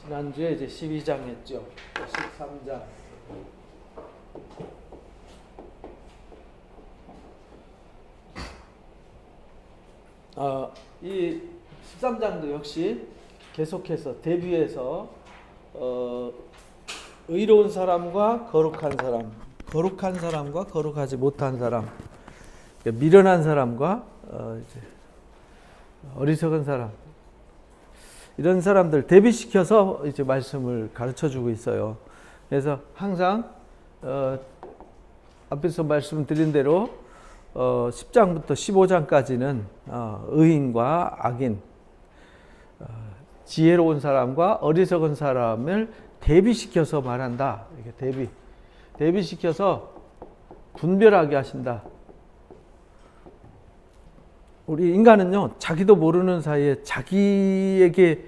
지난주에 이제 12장 했죠. 13장. 이 13장도 역시 계속해서 대비해서 의로운 사람과 거룩한 사람, 거룩한 사람과 거룩하지 못한 사람, 미련한 사람과 이제 어리석은 사람, 이런 사람들 대비시켜서 이제 말씀을 가르쳐 주고 있어요. 그래서 항상 앞에서 말씀드린 대로 10장부터 15장까지는 의인과 악인, 지혜로운 사람과 어리석은 사람을 대비시켜서 말한다. 이렇게 대비시켜서 분별하게 하신다. 우리 인간은요, 자기도 모르는 사이에 자기에게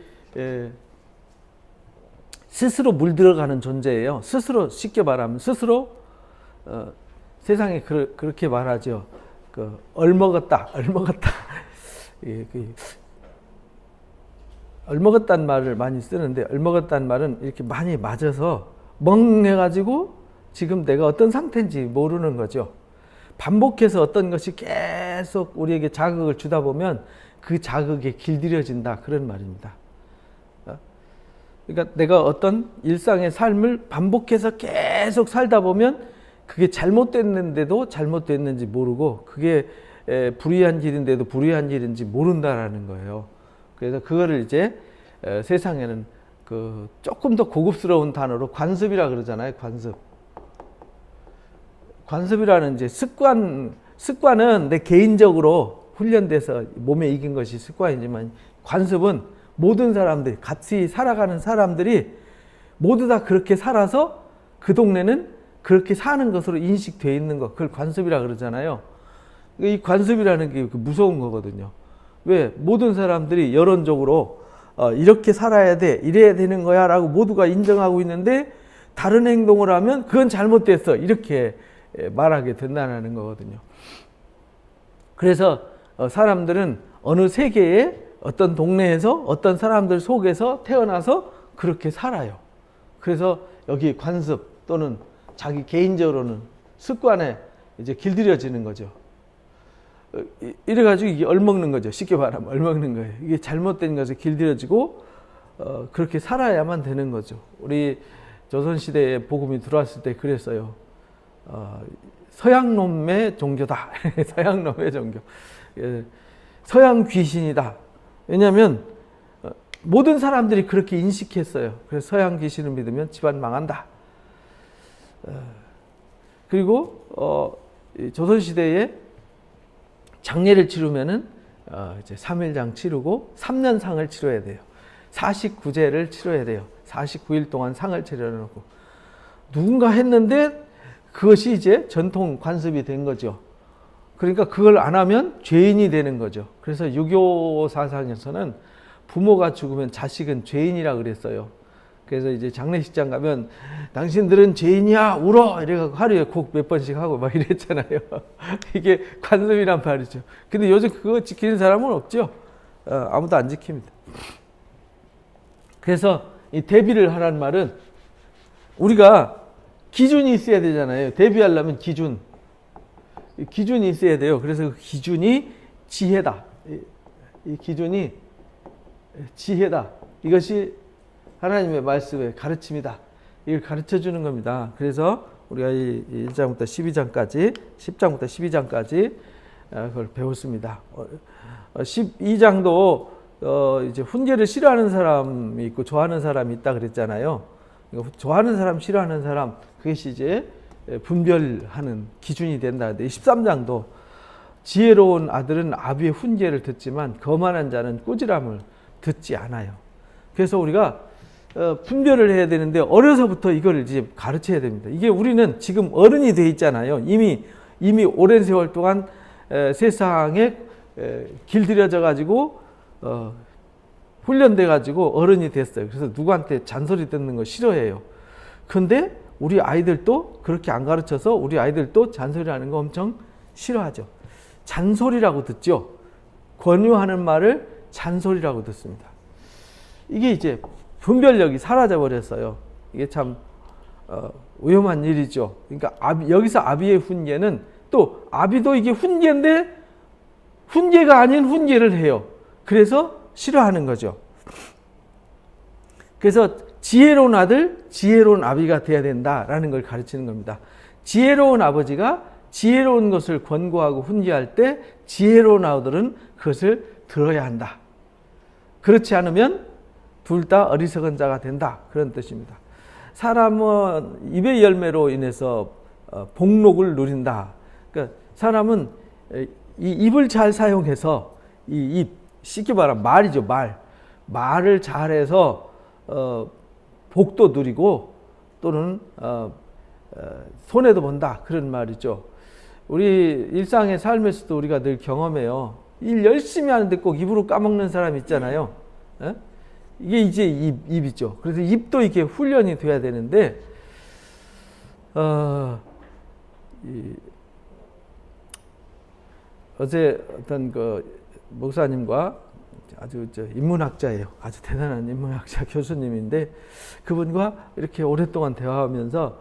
스스로 물들어가는 존재예요. 스스로, 쉽게 말하면 스스로 세상에 그렇게 말하죠. 얼먹었다. 얼먹었다는 말을 많이 쓰는데, 얼먹었다는 말은 이렇게 많이 맞아서 멍해가지고 지금 내가 어떤 상태인지 모르는 거죠. 반복해서 어떤 것이 계속 우리에게 자극을 주다 보면 그 자극에 길들여진다, 그런 말입니다. 그러니까 내가 어떤 일상의 삶을 반복해서 계속 살다 보면 그게 잘못됐는데도 잘못됐는지 모르고, 그게 불의한 길인데도 불의한 길인지 모른다라는 거예요. 그래서 그거를 이제 세상에는 조금 더 고급스러운 단어로 관습이라 그러잖아요. 관습이라는 이제 습관은 내 개인적으로 훈련돼서 몸에 익은 것이 습관이지만, 관습은 모든 사람들이, 같이 살아가는 사람들이 모두 다 그렇게 살아서 그 동네는 그렇게 사는 것으로 인식되어 있는 것, 그걸 관습이라 그러잖아요. 이 관습이라는 게 무서운 거거든요. 왜? 모든 사람들이 여론적으로 이렇게 살아야 돼, 이래야 되는 거야 라고 모두가 인정하고 있는데, 다른 행동을 하면 그건 잘못됐어, 이렇게 말하게 된다는 거거든요. 그래서 사람들은 어느 세계에, 어떤 동네에서, 어떤 사람들 속에서 태어나서 그렇게 살아요. 그래서 여기 관습 또는 자기 개인적으로는 습관에 이제 길들여지는 거죠. 이래가지고 이게 얼먹는 거죠. 쉽게 말하면 얼먹는 거예요. 이게 잘못된 것에 길들여지고 그렇게 살아야만 되는 거죠. 우리 조선시대에 복음이 들어왔을 때 그랬어요. 서양놈의 종교다. 서양놈의 종교. 서양 귀신이다. 왜냐하면 모든 사람들이 그렇게 인식했어요. 그래서 서양 귀신을 믿으면 집안 망한다. 그리고 조선시대에 장례를 치르면은 이제 3일장 치르고 3년상을 치러야 돼요. 49제를 치러야 돼요. 49일 동안 상을 차려놓고 누군가 했는데 그것이 이제 전통 관습이 된 거죠. 그러니까 그걸 안 하면 죄인이 되는 거죠. 그래서 유교 사상에서는 부모가 죽으면 자식은 죄인이라 그랬어요. 그래서 이제 장례식장 가면 당신들은 죄인이야, 울어! 이래갖고 하루에 곡 몇 번씩 하고 막 이랬잖아요. 이게 관습이란 말이죠. 근데 요즘 그거 지키는 사람은 없죠. 아무도 안 지킵니다. 그래서 이 대비를 하라는 말은 우리가 기준이 있어야 되잖아요. 대비하려면 기준이 있어야 돼요. 그래서 그 기준이 지혜다. 이 기준이 지혜다. 이것이 하나님의 말씀의 가르침이다. 이걸 가르쳐 주는 겁니다. 그래서 우리가 이 1장부터 12장까지, 10장부터 12장까지 그걸 배웠습니다. 12장도 이제 훈계를 싫어하는 사람이 있고 좋아하는 사람이 있다 그랬잖아요. 좋아하는 사람, 싫어하는 사람, 그것이 이제 분별하는 기준이 된다. 13장도 지혜로운 아들은 아비의 훈계를 듣지만 거만한 자는 꾸지람을 듣지 않아요. 그래서 우리가 분별을 해야 되는데 어려서부터 이걸 이제 가르쳐야 됩니다. 이게 우리는 지금 어른이 돼 있잖아요. 이미 오랜 세월 동안 세상에 길들여져 가지고 훈련돼 가지고 어른이 됐어요. 그래서 누구한테 잔소리 듣는 거 싫어해요. 근데 우리 아이들도 그렇게 안 가르쳐서 우리 아이들도 잔소리하는 거 엄청 싫어하죠. 잔소리라고 듣죠. 권유하는 말을 잔소리라고 듣습니다. 이게 이제 분별력이 사라져 버렸어요. 이게 참 위험한 일이죠. 그러니까 여기서 아비의 훈계는 또 아비도 이게 훈계인데 훈계가 아닌 훈계를 해요. 그래서 싫어하는 거죠. 그래서 지혜로운 아들, 지혜로운 아비가 돼야 된다라는 걸 가르치는 겁니다. 지혜로운 아버지가 지혜로운 것을 권고하고 훈계할 때 지혜로운 아들은 그것을 들어야 한다. 그렇지 않으면 둘 다 어리석은 자가 된다. 그런 뜻입니다. 사람은 입의 열매로 인해서 복록을 누린다. 그러니까 사람은 이 입을 잘 사용해서 이 입, 쉽게 말하면 말이죠. 말을 잘해서 복도 누리고 또는 손해도 본다. 그런 말이죠. 우리 일상의 삶에서도 우리가 늘 경험해요. 일 열심히 하는데 꼭 입으로 까먹는 사람 있잖아요. 에? 이게 이제 입이죠. 그래서 입도 이게 훈련이 돼야 되는데 어제 어떤 그 목사님과 아주 인문학자예요. 아주 대단한 인문학자 교수님인데 그분과 이렇게 오랫동안 대화하면서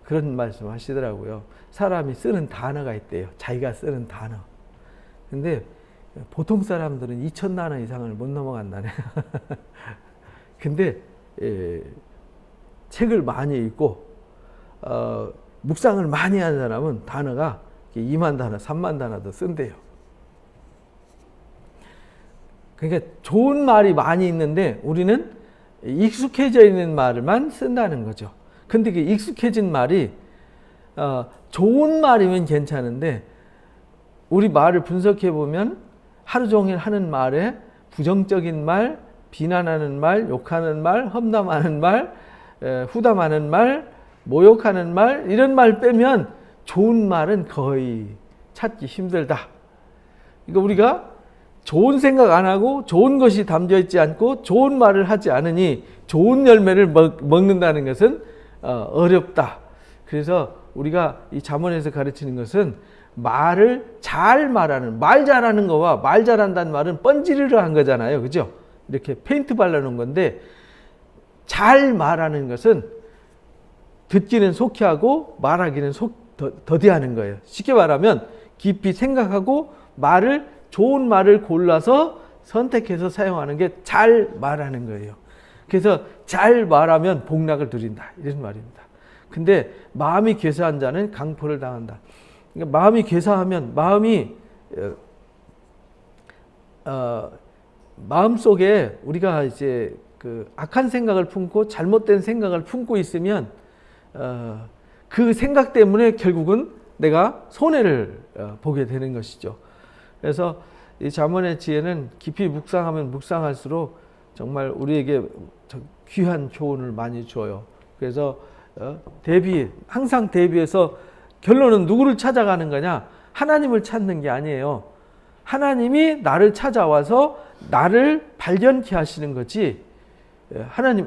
그런 말씀 하시더라고요. 사람이 쓰는 단어가 있대요. 자기가 쓰는 단어. 근데 보통 사람들은 2,000단어 이상을 못 넘어간다네. 근데 책을 많이 읽고 묵상을 많이 한 사람은 단어가 2만 단어, 3만 단어도 쓴대요. 그러니까 좋은 말이 많이 있는데 우리는 익숙해져 있는 말만 쓴다는 거죠. 근데 그 익숙해진 말이 좋은 말이면 괜찮은데 우리 말을 분석해 보면 하루 종일 하는 말에 부정적인 말, 비난하는 말, 욕하는 말, 험담하는 말, 후담하는 말, 모욕하는 말 이런 말 빼면 좋은 말은 거의 찾기 힘들다. 그러니까 우리가 좋은 생각 안 하고 좋은 것이 담겨 있지 않고 좋은 말을 하지 않으니 좋은 열매를 먹는다는 것은 어렵다. 그래서 우리가 이 잠언에서 가르치는 것은 말을 잘 말하는, 말 잘하는 거와 말 잘한다는 말은 뻔지르르 한 거잖아요. 그죠? 이렇게 페인트 발라놓은 건데 잘 말하는 것은 듣기는 속히 하고 말하기는 더디하는 거예요. 쉽게 말하면 깊이 생각하고 좋은 말을 골라서 선택해서 사용하는 게 잘 말하는 거예요. 그래서 잘 말하면 복락을 누린다. 이런 말입니다. 근데 마음이 괴사한 자는 강포를 당한다. 그러니까 마음이 괴사하면 마음 속에 우리가 이제 그 악한 생각을 품고 잘못된 생각을 품고 있으면 그 생각 때문에 결국은 내가 손해를 보게 되는 것이죠. 그래서 이 잠언의 지혜는 깊이 묵상하면 묵상할수록 정말 우리에게 귀한 교훈을 많이 줘요. 그래서 항상 대비해서 결론은 누구를 찾아가는 거냐? 하나님을 찾는 게 아니에요. 하나님이 나를 찾아와서 나를 발견케 하시는 거지. 하나님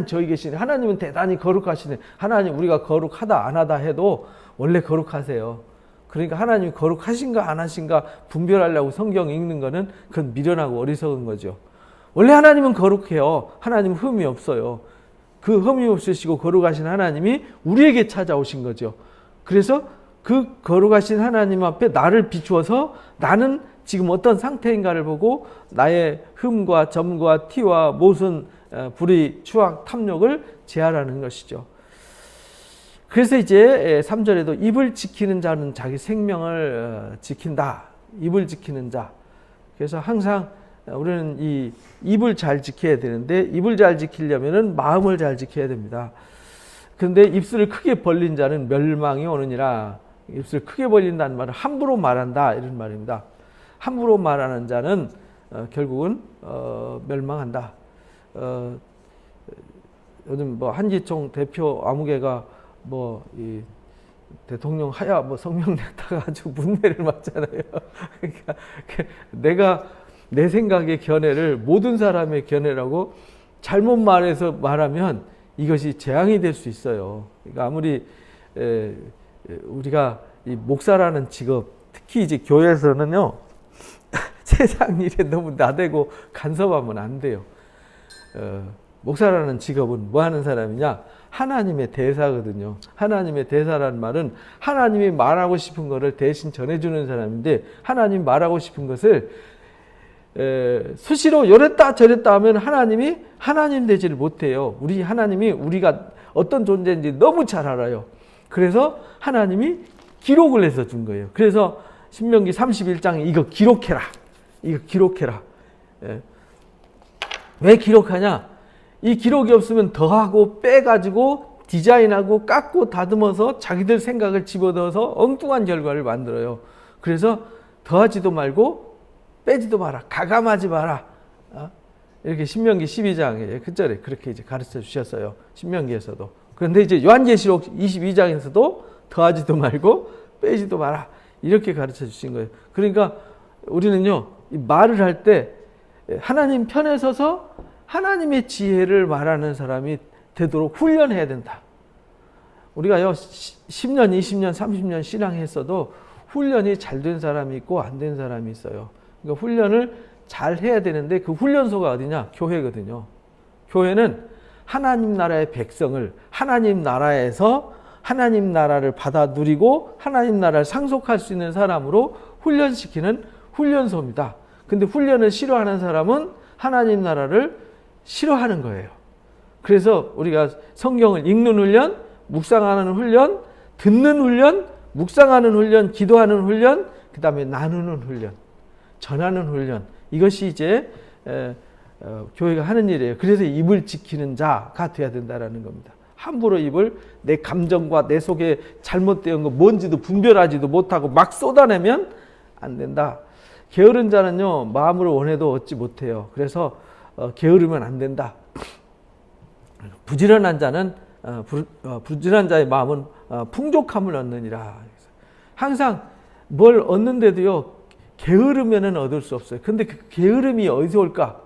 저기 계시네. 하나님은 대단히 거룩하시네. 하나님 우리가 거룩하다 안 하다 해도 원래 거룩하세요. 그러니까 하나님이 거룩하신가 안 하신가 분별하려고 성경 읽는 거는 그건 미련하고 어리석은 거죠. 원래 하나님은 거룩해요. 하나님은 흠이 없어요. 그 흠이 없으시고 거룩하신 하나님이 우리에게 찾아오신 거죠. 그래서 그 거룩하신 하나님 앞에 나를 비추어서 나는 지금 어떤 상태인가를 보고 나의 흠과 점과 티와 모순, 불의, 추악, 탐욕을 제하라는 것이죠. 그래서 이제 3절에도 입을 지키는 자는 자기 생명을 지킨다. 입을 지키는 자. 그래서 항상 우리는 이 입을 잘 지켜야 되는데 입을 잘 지키려면은 마음을 잘 지켜야 됩니다. 그런데 입술을 크게 벌린 자는 멸망이 오느니라. 입술을 크게 벌린다는 말은 함부로 말한다 이런 말입니다. 함부로 말하는 자는 결국은 멸망한다. 요즘 한기총 대표 아무개가 이 대통령 하야 성명냈다가 아주 문매를 맞잖아요. 그러니까 내가 내 생각의 견해를 모든 사람의 견해라고 잘못 말하면 이것이 재앙이 될 수 있어요. 그러니까 아무리 우리가 이 목사라는 직업, 특히 이제 교회에서는요, 세상 일에 너무 나대고 간섭하면 안 돼요. 목사라는 직업은 뭐 하는 사람이냐? 하나님의 대사거든요. 하나님의 대사라는 말은 하나님이 말하고 싶은 것을 대신 전해주는 사람인데, 하나님이 말하고 싶은 것을 수시로 요랬다 저랬다 하면 하나님이 하나님 되지를 못해요. 우리 하나님이 우리가 어떤 존재인지 너무 잘 알아요. 그래서 하나님이 기록을 해서 준 거예요. 그래서 신명기 31장에 이거 기록해라. 이거 기록해라. 왜 기록하냐? 이 기록이 없으면 더하고 빼가지고 디자인하고 깎고 다듬어서 자기들 생각을 집어넣어서 엉뚱한 결과를 만들어요. 그래서 더하지도 말고 빼지도 마라. 가감하지 마라. 이렇게 신명기 12장에 그 절에 그렇게 이제 가르쳐 주셨어요. 신명기에서도. 그런데 이제 요한계시록 22장에서도 더하지도 말고 빼지도 마라. 이렇게 가르쳐 주신 거예요. 그러니까 우리는요, 이 말을 할 때 하나님 편에 서서 하나님의 지혜를 말하는 사람이 되도록 훈련해야 된다. 우리가요, 10년, 20년, 30년 신앙했어도 훈련이 잘 된 사람이 있고 안 된 사람이 있어요. 그러니까 훈련을 잘 해야 되는데 그 훈련소가 어디냐? 교회거든요. 교회는 하나님 나라의 백성을 하나님 나라에서 하나님 나라를 받아 누리고 하나님 나라를 상속할 수 있는 사람으로 훈련시키는 훈련소입니다. 근데 훈련을 싫어하는 사람은 하나님 나라를 싫어하는 거예요. 그래서 우리가 성경을 읽는 훈련, 묵상하는 훈련, 듣는 훈련, 묵상하는 훈련, 기도하는 훈련, 그 다음에 나누는 훈련, 전하는 훈련, 이것이 이제 교회가 하는 일이에요. 그래서 입을 지키는 자가 돼야 된다는 겁니다. 함부로 입을 내 감정과 내 속에 잘못된 거 뭔지도 분별하지도 못하고 막 쏟아내면 안 된다. 게으른 자는요, 마음으로 원해도 얻지 못해요. 그래서 게으르면 안 된다. 부지런한 자는 부지런한 자의 마음은 풍족함을 얻느니라. 항상 뭘 얻는데도요, 게으르면은 얻을 수 없어요. 근데 그 게으름이 어디서 올까?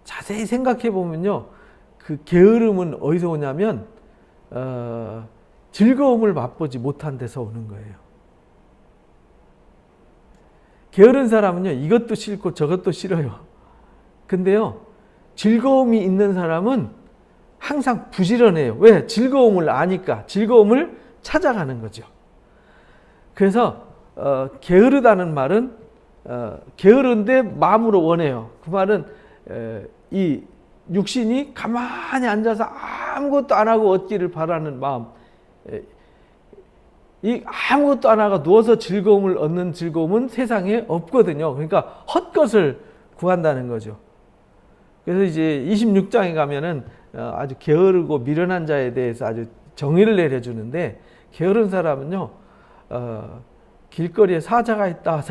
자세히 생각해 보면요, 그 게으름은 어디서 오냐면 즐거움을 맛보지 못한 데서 오는 거예요. 게으른 사람은요, 이것도 싫고 저것도 싫어요. 근데요, 즐거움이 있는 사람은 항상 부지런해요. 왜? 즐거움을 아니까. 즐거움을 찾아가는 거죠. 그래서 게으르다는 말은 게으른데 마음으로 원해요. 그 말은 이 육신이 가만히 앉아서 아무것도 안 하고 얻기를 바라는 마음, 이 아무것도 안 하고 누워서 즐거움을 얻는 즐거움은 세상에 없거든요. 그러니까 헛것을 구한다는 거죠. 그래서 이제 26장에 가면은 아주 게으르고 미련한 자에 대해서 아주 정의를 내려주는데, 게으른 사람은요, 길거리에 사자가 있다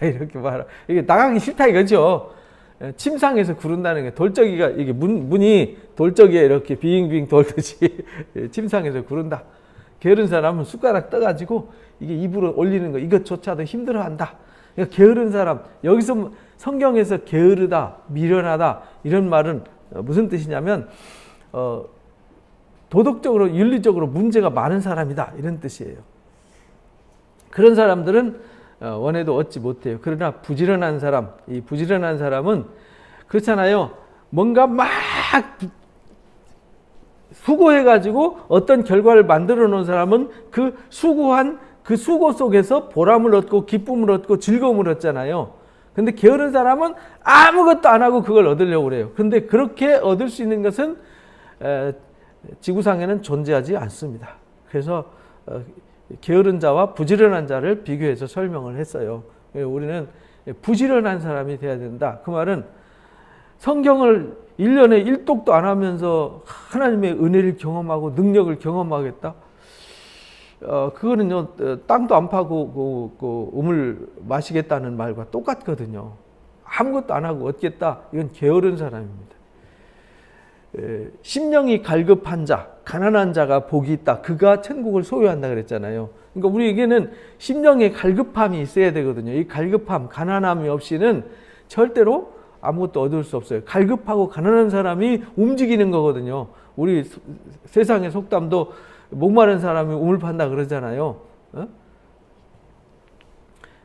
이렇게 말하. 이게 나가기 싫다 이거죠. 침상에서 구른다는 게, 돌적이가 이게 문이 돌적이에 이렇게 빙빙 돌듯이 침상에서 구른다. 게으른 사람은 숟가락 떠가지고 이게 입으로 올리는 거 이것조차도 힘들어한다. 그러니까 게으른 사람, 여기서 성경에서 게으르다, 미련하다 이런 말은 무슨 뜻이냐면 도덕적으로 윤리적으로 문제가 많은 사람이다 이런 뜻이에요. 그런 사람들은 원해도 얻지 못해요. 그러나 부지런한 사람, 이 부지런한 사람은 그렇잖아요. 뭔가 막 수고해가지고 어떤 결과를 만들어 놓은 사람은 그 수고한 그 수고 속에서 보람을 얻고 기쁨을 얻고 즐거움을 얻잖아요. 근데 게으른 사람은 아무것도 안 하고 그걸 얻으려고 그래요. 근데 그렇게 얻을 수 있는 것은 지구상에는 존재하지 않습니다. 그래서 게으른 자와 부지런한 자를 비교해서 설명을 했어요. 우리는 부지런한 사람이 돼야 된다. 그 말은 성경을 1년에 1독도 안 하면서 하나님의 은혜를 경험하고 능력을 경험하겠다. 그거는요, 땅도 안 파고 우물 마시겠다는 말과 똑같거든요. 아무것도 안 하고 얻겠다. 이건 게으른 사람입니다. 심령이 갈급한 자, 가난한 자가 복이 있다. 그가 천국을 소유한다 그랬잖아요. 그러니까 우리에게는 심령의 갈급함이 있어야 되거든요. 이 갈급함, 가난함이 없이는 절대로 아무것도 얻을 수 없어요. 갈급하고 가난한 사람이 움직이는 거거든요. 우리 세상의 속담도 목마른 사람이 우물 판다 그러잖아요.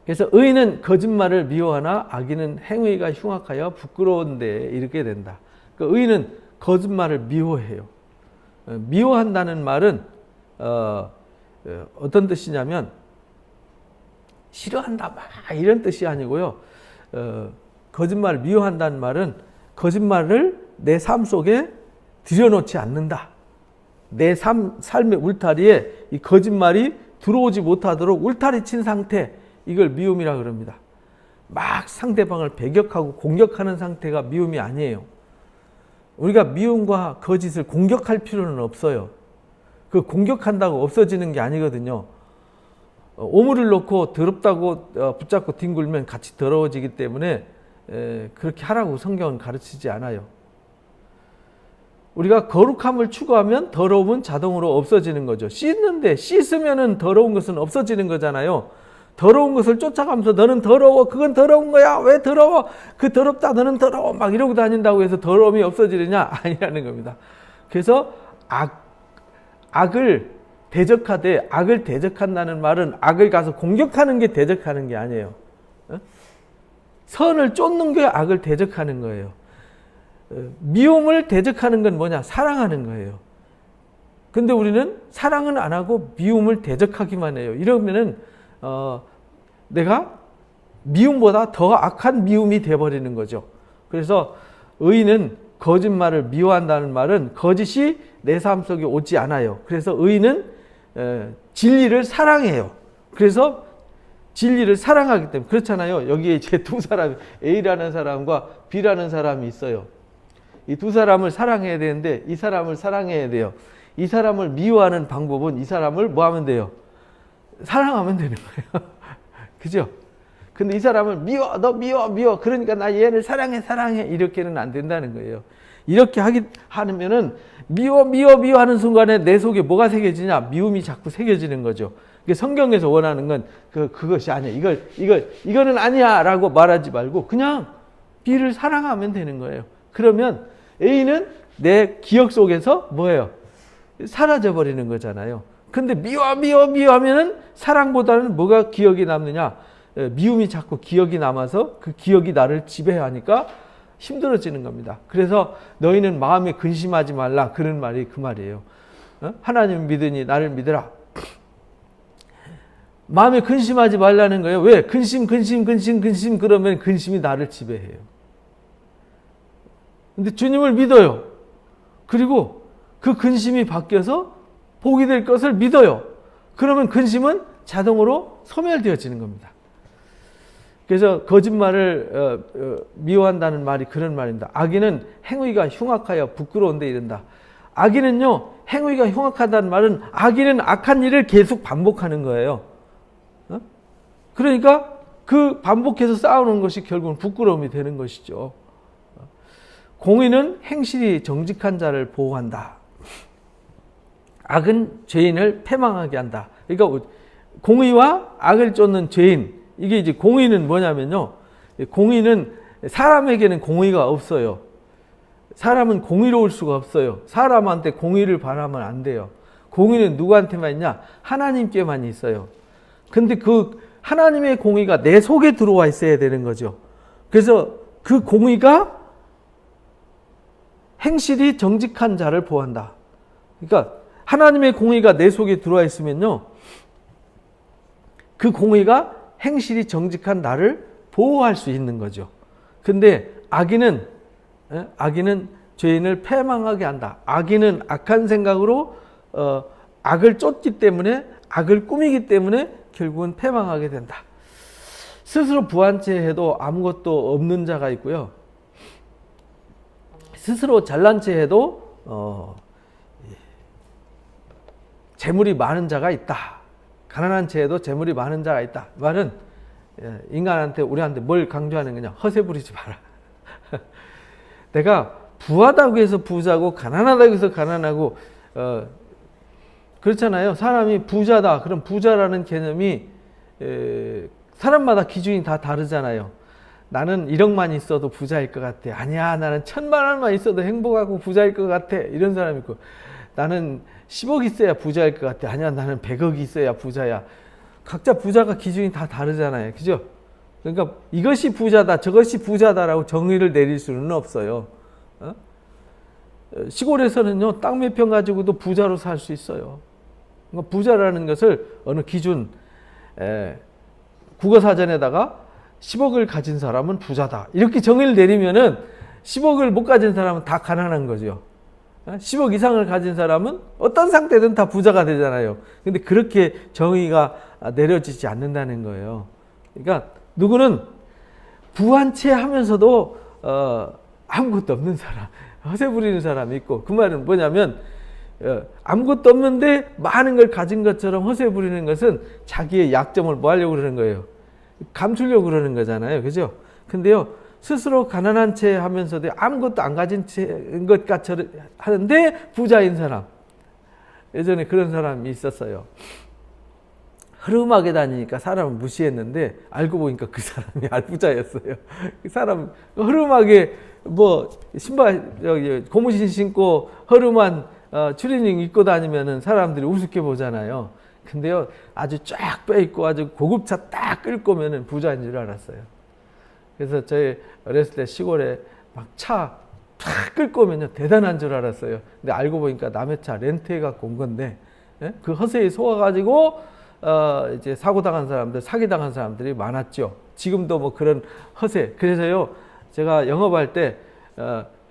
그래서 의인은 거짓말을 미워하나 악인은 행위가 흉악하여 부끄러운데 이르게 된다. 그러니까 의인은 거짓말을 미워해요. 미워한다는 말은 어떤 뜻이냐면 싫어한다 막 이런 뜻이 아니고요. 거짓말을 미워한다는 말은 거짓말을 내 삶 속에 들여놓지 않는다. 내 삶의 울타리에 이 거짓말이 들어오지 못하도록 울타리 친 상태, 이걸 미움이라 그럽니다. 막 상대방을 배격하고 공격하는 상태가 미움이 아니에요. 우리가 미움과 거짓을 공격할 필요는 없어요. 그 공격한다고 없어지는 게 아니거든요. 오물을 놓고 더럽다고 붙잡고 뒹굴면 같이 더러워지기 때문에 그렇게 하라고 성경은 가르치지 않아요. 우리가 거룩함을 추구하면 더러움은 자동으로 없어지는 거죠. 씻으면은 더러운 것은 없어지는 거잖아요. 더러운 것을 쫓아가면서 너는 더러워, 그건 더러운 거야, 왜 더러워, 그 더럽다, 너는 더러워 막 이러고 다닌다고 해서 더러움이 없어지느냐? 아니라는 겁니다. 그래서 악을 대적하되, 악을 대적한다는 말은 악을 가서 공격하는 게 대적하는 게 아니에요. 선을 쫓는 게 악을 대적하는 거예요. 미움을 대적하는 건 뭐냐? 사랑하는 거예요. 근데 우리는 사랑은 안 하고 미움을 대적하기만 해요. 이러면은 내가 미움보다 더 악한 미움이 돼버리는 거죠. 그래서 의인은 거짓말을 미워한다는 말은 거짓이 내 삶 속에 오지 않아요. 그래서 의인은 진리를 사랑해요. 그래서 진리를 사랑하기 때문에 그렇잖아요. 여기에 이제 두 사람, A라는 사람과 B라는 사람이 있어요. 이 두 사람을 사랑해야 되는데 이 사람을 사랑해야 돼요. 이 사람을 미워하는 방법은 이 사람을 뭐 하면 돼요? 사랑하면 되는 거예요. 그죠? 근데 이 사람을 너 미워. 그러니까 나 얘를 사랑해. 이렇게는 안 된다는 거예요. 이렇게 하면은 미워 하는 순간에 내 속에 뭐가 새겨지냐? 미움이 자꾸 새겨지는 거죠. 성경에서 원하는 건 그것이 아니야. 이거는 아니야 라고 말하지 말고 그냥 B를 사랑하면 되는 거예요. 그러면 A는 내 기억 속에서 뭐예요? 사라져 버리는 거잖아요. 근데 미워 하면은 사랑보다는 뭐가 기억이 남느냐? 미움이 자꾸 기억이 남아서 그 기억이 나를 지배하니까 힘들어지는 겁니다. 그래서 너희는 마음에 근심하지 말라. 그런 말이 그 말이에요. 하나님을 믿으니 나를 믿으라. 마음에 근심하지 말라는 거예요. 왜? 근심 그러면 근심이 나를 지배해요. 근데 주님을 믿어요. 그리고 그 근심이 바뀌어서 복이 될 것을 믿어요. 그러면 근심은 자동으로 소멸되어지는 겁니다. 그래서 거짓말을 미워한다는 말이 그런 말입니다. 악인은 행위가 흉악하여 부끄러운데 이른다. 악인은요, 행위가 흉악하다는 말은 악인은 악한 일을 계속 반복하는 거예요. 그러니까 그 반복해서 쌓아놓은 것이 결국은 부끄러움이 되는 것이죠. 공의는 행실이 정직한 자를 보호한다. 악은 죄인을 패망하게 한다. 그러니까 공의와 악을 쫓는 죄인, 이게 이제 공의는 뭐냐면요. 공의는 사람에게는 공의가 없어요. 사람은 공의로울 수가 없어요. 사람한테 공의를 바라면 안 돼요. 공의는 누구한테만 있냐? 하나님께만 있어요. 근데 그 하나님의 공의가 내 속에 들어와 있어야 되는 거죠. 그래서 그 공의가 행실이 정직한 자를 보호한다. 그러니까 하나님의 공의가 내 속에 들어와 있으면요, 그 공의가 행실이 정직한 나를 보호할 수 있는 거죠. 근데 악인은 죄인을 패망하게 한다. 악인은 악한 생각으로 악을 쫓기 때문에, 악을 꾸미기 때문에 결국은 패망하게 된다. 스스로 부한 채 해도 아무것도 없는 자가 있고요. 스스로 잘난 채 해도 재물이 많은 자가 있다. 가난한 채 해도 재물이 많은 자가 있다. 말은 인간한테, 우리한테 뭘 강조하는 거냐? 허세 부리지 마라. 내가 부하다고 해서 부자고 가난하다고 해서 가난하고 그렇잖아요. 사람이 부자다. 그럼 부자라는 개념이 사람마다 기준이 다 다르잖아요. 나는 1억만 있어도 부자일 것 같아. 아니야, 나는 1000만 원만 있어도 행복하고 부자일 것 같아. 이런 사람이 있고, 나는 10억 있어야 부자일 것 같아. 아니야, 나는 100억 있어야 부자야. 각자 부자가 기준이 다 다르잖아요. 그죠? 그러니까 이것이 부자다, 저것이 부자다라고 정의를 내릴 수는 없어요. 시골에서는요, 땅 몇 평 가지고도 부자로 살 수 있어요. 그러니까 부자라는 것을 어느 기준, 국어사전에다가 10억을 가진 사람은 부자다, 이렇게 정의를 내리면은 10억을 못 가진 사람은 다 가난한 거죠. 10억 이상을 가진 사람은 어떤 상태든 다 부자가 되잖아요. 근데 그렇게 정의가 내려지지 않는다는 거예요. 그러니까 누구는 부한 채 하면서도 아무것도 없는 사람, 허세 부리는 사람이 있고, 그 말은 뭐냐면 아무것도 없는데 많은 걸 가진 것처럼 허세 부리는 것은 자기의 약점을 뭐 하려고 그러는 거예요? 감추려고 그러는 거잖아요. 그죠? 근데요, 스스로 가난한 채 하면서도 아무것도 안 가진 채인 것 같이 하는데 부자인 사람. 예전에 그런 사람이 있었어요. 흐름하게 다니니까 사람을 무시했는데 알고 보니까 그 사람이 알부자였어요. 그 사람 흐름하게 뭐 신발 고무신 신고 흐름한 추리닝 입고 다니면은 사람들이 우습게 보잖아요. 근데요, 아주 쫙 빼입고 아주 고급차 딱 끌고 오면은 부자인 줄 알았어요. 그래서 저희 어렸을 때 시골에 막 차 탁 끌고 오면요, 대단한 줄 알았어요. 근데 알고 보니까 남의 차 렌트해 갖고 온 건데, 그 허세에 속아가지고 이제 사고 당한 사람들, 사기 당한 사람들이 많았죠. 지금도 뭐 그런 허세. 그래서요, 제가 영업할 때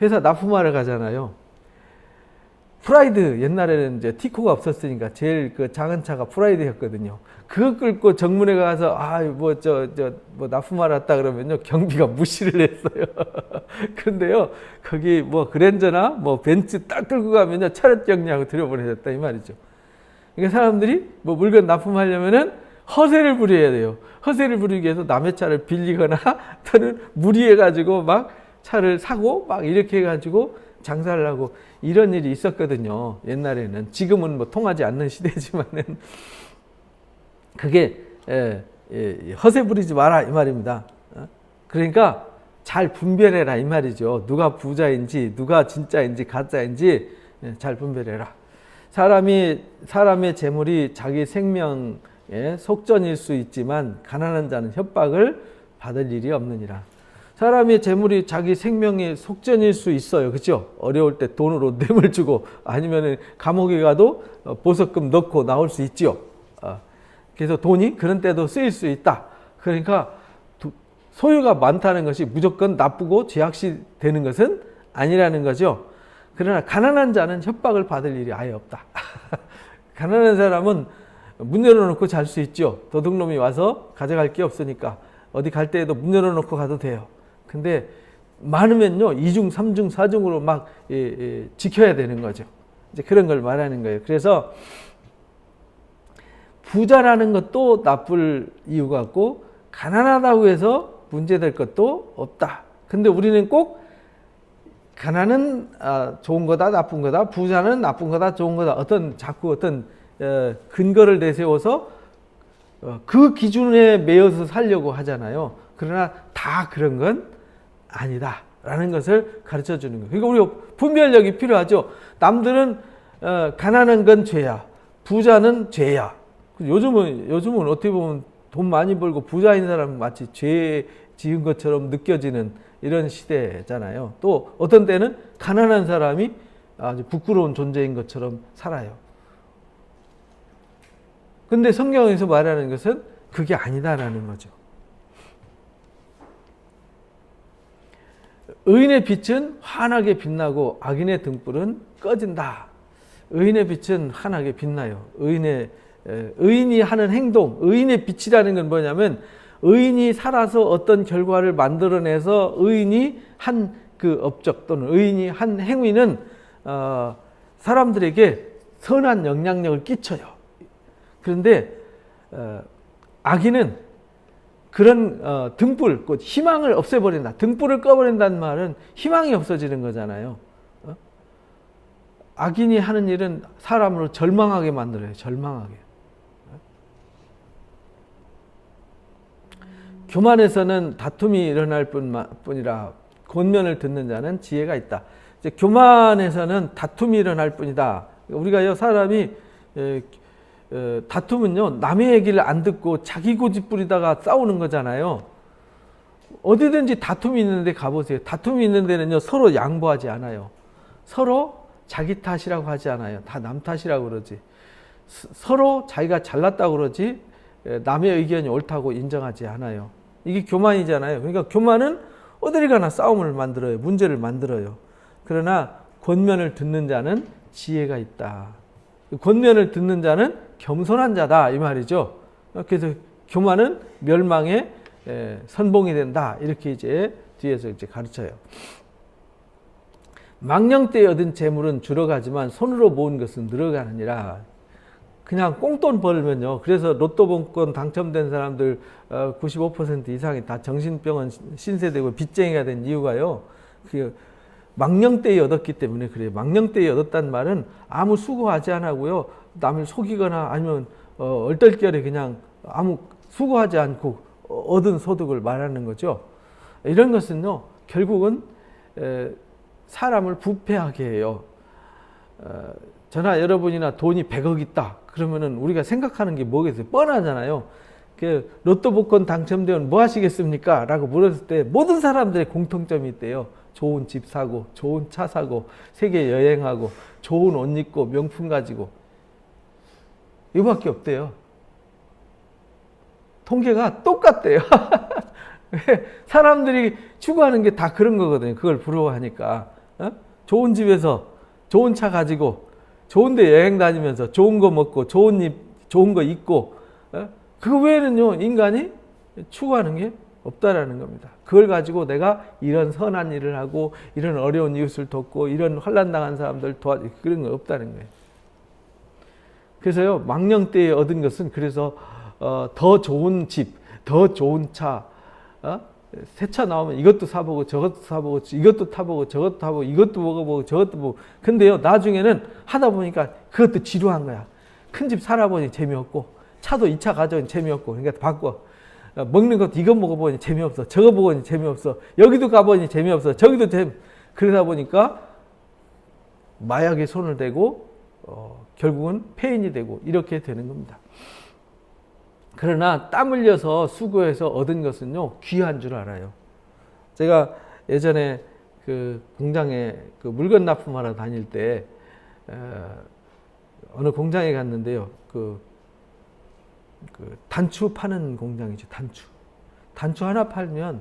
회사 납품하러 가잖아요. 프라이드, 옛날에는 이제 티코가 없었으니까 제일 그 작은 차가 프라이드였거든요. 그거 끌고 정문에 가서 뭐 납품하러 왔다 그러면요, 경비가 무시를 했어요. 그런데요, 거기 뭐 그랜저나 뭐 벤츠 딱 끌고 가면요, 차렷 격리하고 들여보내셨다 이 말이죠. 그러니까 사람들이 뭐 물건 납품하려면은 허세를 부려야 돼요. 허세를 부리기 위해서 남의 차를 빌리거나 또는 무리해가지고 막 차를 사고 막 이렇게 해가지고 장사를 하고, 이런 일이 있었거든요. 옛날에는. 지금은 뭐 통하지 않는 시대지만은 그게 허세 부리지 마라 이 말입니다. 그러니까 잘 분별해라 이 말이죠. 누가 부자인지 누가 진짜인지 가짜인지 잘 분별해라. 사람의 재물이 자기 생명의 속전일 수 있지만 가난한 자는 협박을 받을 일이 없느니라. 사람의 재물이 자기 생명의 속전일 수 있어요. 그렇죠? 어려울 때 돈으로 뇌물 주고 아니면 감옥에 가도 보석금 넣고 나올 수 있죠. 그래서 돈이 그런 때도 쓰일 수 있다. 그러니까 소유가 많다는 것이 무조건 나쁘고 죄악시 되는 것은 아니라는 거죠. 그러나 가난한 자는 협박을 받을 일이 아예 없다. 가난한 사람은 문 열어놓고 잘 수 있죠. 도둑놈이 와서 가져갈 게 없으니까 어디 갈 때에도 문 열어놓고 가도 돼요. 근데 많으면요, 2중, 3중, 4중으로 막 지켜야 되는 거죠. 이제 그런 걸 말하는 거예요. 그래서 부자라는 것도 나쁠 이유가 없고 가난하다고 해서 문제될 것도 없다. 근데 우리는 꼭 가난은 좋은 거다, 나쁜 거다, 부자는 나쁜 거다, 좋은 거다, 자꾸 어떤 근거를 내세워서 그 기준에 매여서 살려고 하잖아요. 그러나 다 그런 건 아니다 라는 것을 가르쳐 주는 거예요. 그러니까 우리가 분별력이 필요하죠. 남들은 가난한 건 죄야, 부자는 죄야. 요즘은 어떻게 보면 돈 많이 벌고 부자인 사람은 마치 죄 지은 것처럼 느껴지는 이런 시대잖아요. 또 어떤 때는 가난한 사람이 아주 부끄러운 존재인 것처럼 살아요. 근데 성경에서 말하는 것은 그게 아니다라는 거죠. 의인의 빛은 환하게 빛나고 악인의 등불은 꺼진다. 의인의 빛은 환하게 빛나요. 의인이 하는 행동, 의인의 빛이라는 건 뭐냐면 의인이 살아서 어떤 결과를 만들어내서 의인이 한 그 업적 또는 의인이 한 행위는 사람들에게 선한 영향력을 끼쳐요. 그런데 악인은 그런 등불, 곧 희망을 없애버린다. 등불을 꺼버린다는 말은 희망이 없어지는 거잖아요. 악인이 하는 일은 사람을 절망하게 만들어요. 절망하게. 교만에서는 다툼이 일어날 뿐이라 권면을 듣는 자는 지혜가 있다. 이제 교만에서는 다툼이 일어날 뿐이다. 우리가요, 사람이 다툼은요, 남의 얘기를 안 듣고 자기 고집 부리다가 싸우는 거잖아요. 어디든지 다툼이 있는데 가보세요. 다툼이 있는 데는요, 서로 양보하지 않아요. 서로 자기 탓이라고 하지 않아요. 다 남 탓이라고 그러지. 서로 자기가 잘났다고 그러지 남의 의견이 옳다고 인정하지 않아요. 이게 교만이잖아요. 그러니까 교만은 어딜 가나 싸움을 만들어요. 문제를 만들어요. 그러나 권면을 듣는 자는 지혜가 있다. 권면을 듣는 자는 겸손한 자다 이 말이죠. 그래서 교만은 멸망의 선봉이 된다. 이렇게 이제 뒤에서 이제 가르쳐요. 망령 때에 얻은 재물은 줄어가지만 손으로 모은 것은 늘어가느니라. 그냥 꽁돈 벌면요. 그래서 로또 복권 당첨된 사람들 95% 이상이 다 정신병원 신세되고 빚쟁이가 된 이유가요. 그 망령 때에 얻었기 때문에 그래요. 망령 때에 얻었다는 말은 아무 수고하지 않고요. 남을 속이거나 아니면 얼떨결에 그냥 아무 수고하지 않고 얻은 소득을 말하는 거죠. 이런 것은요. 결국은 사람을 부패하게 해요. 저나 여러분이나 돈이 100억 있다. 그러면은 우리가 생각하는 게 뭐겠어요? 뻔하잖아요. 그 로또 복권 당첨되면 뭐 하시겠습니까? 라고 물었을 때 모든 사람들의 공통점이 있대요. 좋은 집 사고, 좋은 차 사고, 세계 여행하고, 좋은 옷 입고, 명품 가지고. 이거밖에 없대요. 통계가 똑같대요. 사람들이 추구하는 게 다 그런 거거든요. 그걸 부러워하니까. 좋은 집에서 좋은 차 가지고 좋은 데 여행 다니면서 좋은 거 먹고 좋은 거 입고 그거 외에는요 인간이 추구하는 게 없다라는 겁니다. 그걸 가지고 내가 이런 선한 일을 하고 이런 어려운 이웃을 돕고 이런 환난 당한 사람들 도와주고 그런 거 없다는 거예요. 그래서요 망령 때에 얻은 것은 그래서 더 좋은 집, 더 좋은 차, 새 차 나오면 이것도 사보고 저것도 사보고 이것도 타보고 저것도 타보고 이것도 먹어보고 저것도 보고 근데요 나중에는 하다 보니까 그것도 지루한 거야. 큰 집 살아보니 재미없고 차도 2차 가져오니 재미없고 그러니까 바꿔. 먹는 것도 이거 먹어보니 재미없어. 저거 보니 재미없어. 여기도 가보니 재미없어. 저기도 그러다 보니까 마약에 손을 대고 결국은 폐인이 되고 이렇게 되는 겁니다. 그러나 땀 흘려서 수고해서 얻은 것은요 귀한 줄 알아요. 제가 예전에 그 공장에 그 물건 납품하러 다닐 때 어느 공장에 갔는데요. 그 단추 파는 공장이죠. 단추 하나 팔면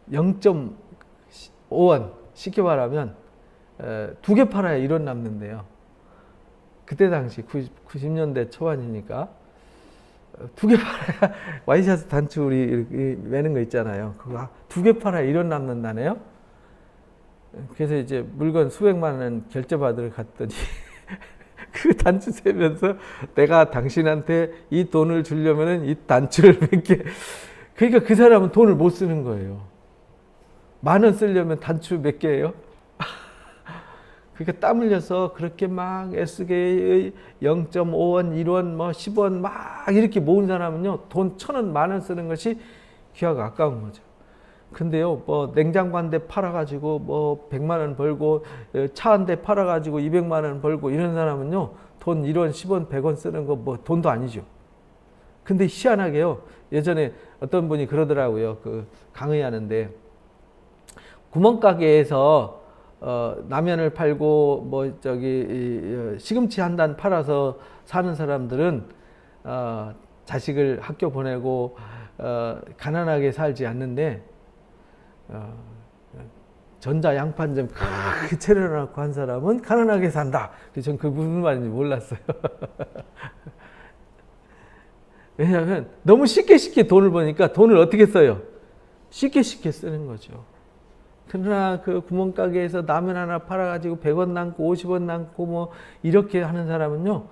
0.5원 쉽게 말하면 2개 팔아야 1원 남는데요. 그때 당시 90년대 초반이니까 2개 팔아야 와이셔츠 단추 우리 매는 거 있잖아요. 그거 2개 팔아야 1원 남는다네요. 그래서 이제 물건 수백만 원 결제받으러 갔더니 그 단추 세면서 내가 당신한테 이 돈을 주려면은 이 단추를 몇 개. 그러니까 그 사람은 돈을 못 쓰는 거예요. 10,000원 쓰려면 단추 몇 개예요? 그러니까 땀 흘려서 그렇게 막 애쓰게 0.5원, 1원, 뭐 10원 막 이렇게 모은 사람은요, 돈 1,000원, 10,000원 쓰는 것이 귀하고 아까운 거죠. 근데요, 뭐 냉장고 한 대 팔아가지고 뭐 100만 원 벌고 차 한 대 팔아가지고 200만 원 벌고 이런 사람은요, 돈 1원, 10원, 100원 쓰는 거 뭐 돈도 아니죠. 근데 희한하게요, 예전에 어떤 분이 그러더라고요. 그 강의하는데 구멍가게에서 라면을 팔고 뭐 저기 시금치 한 단 팔아서 사는 사람들은 자식을 학교 보내고 가난하게 살지 않는데 전자 양판점 크게 차려놓고 한 사람은 가난하게 산다. 전 그 무슨 말인지 몰랐어요. 왜냐하면 너무 쉽게 돈을 버니까 돈을 어떻게 써요? 쉽게 쓰는 거죠. 그러나 그 구멍가게에서 라면 하나 팔아가지고 100원 남고 50원 남고 뭐 이렇게 하는 사람은요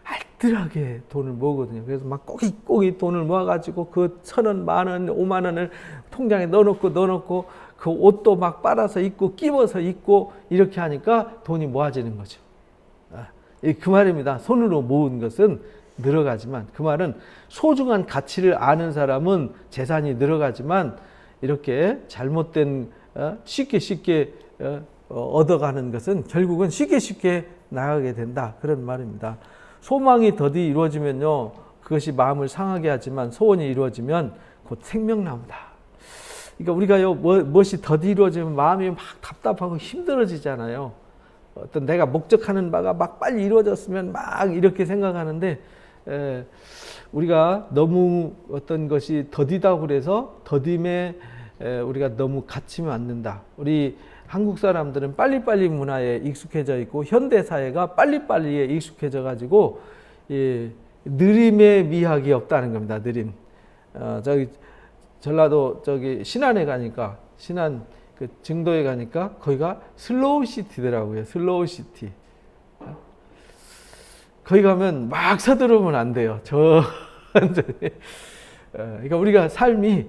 알뜰하게 돈을 모으거든요. 그래서 막 꼬깃꼬깃 돈을 모아가지고 그 1,000원, 10,000원, 5만 원을 통장에 넣어놓고 그 옷도 막 빨아서 입고 끼워서 입고 이렇게 하니까 돈이 모아지는 거죠. 그 말입니다. 손으로 모은 것은 늘어가지만, 그 말은 소중한 가치를 아는 사람은 재산이 늘어가지만 이렇게 잘못된 쉽게 얻어가는 것은 결국은 쉽게 나가게 된다. 그런 말입니다. 소망이 더디 이루어지면요, 그것이 마음을 상하게 하지만 소원이 이루어지면 곧 생명나무다. 그러니까 우리가요, 무엇이 더디러지면 마음이 막 답답하고 힘들어지잖아요. 어떤 내가 목적하는 바가 막 빨리 이루어졌으면 막 이렇게 생각하는데, 우리가 너무 어떤 것이 더디다고 그래서 더딤에 우리가 너무 갇히면 안 된다. 우리 한국 사람들은 빨리빨리 문화에 익숙해져 있고 현대 사회가 빨리빨리에 익숙해져 가지고 느림의 미학이 없다는 겁니다. 느림. 저기 전라도 저기 신안에 가니까 신안 그 증도에 가니까 거기가 슬로우 시티더라고요. 슬로우 시티. 거기 가면 막 서두르면 안 돼요. 그러니까 우리가 삶이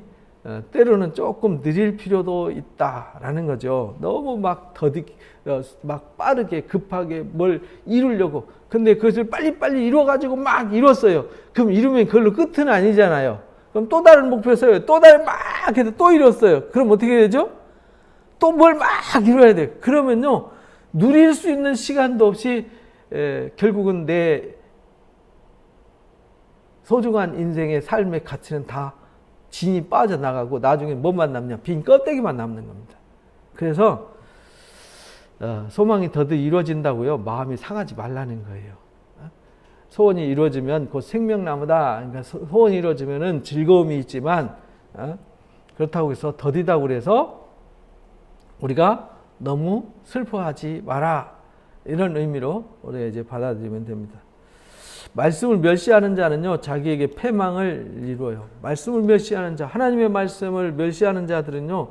때로는 조금 느릴 필요도 있다라는 거죠. 너무 막 막 빠르게 급하게 뭘 이루려고. 근데 그것을 빨리빨리 이루어가지고 막 이뤘어요. 그럼 이루면 그걸로 끝은 아니잖아요. 그럼 또 다른 목표 세워요. 또 다른 막 해서 또 이뤘어요. 그럼 어떻게 되죠? 또 뭘 막 이뤄야 돼요. 그러면요, 누릴 수 있는 시간도 없이 결국은 내 소중한 인생의 삶의 가치는 다 진이 빠져나가고 나중에 뭐만 남냐? 빈 껍데기만 남는 겁니다. 그래서 소망이 더디 이루어진다고요, 마음이 상하지 말라는 거예요. 소원이 이루어지면 곧 생명나무다. 그러니까 소원이 이루어지면은 즐거움이 있지만 그렇다고 해서 더디다고 그래서 우리가 너무 슬퍼하지 마라. 이런 의미로 우리가 이제 받아들이면 됩니다. 말씀을 멸시하는 자는요, 자기에게 패망을 이루어요. 말씀을 멸시하는 자, 하나님의 말씀을 멸시하는 자들은요,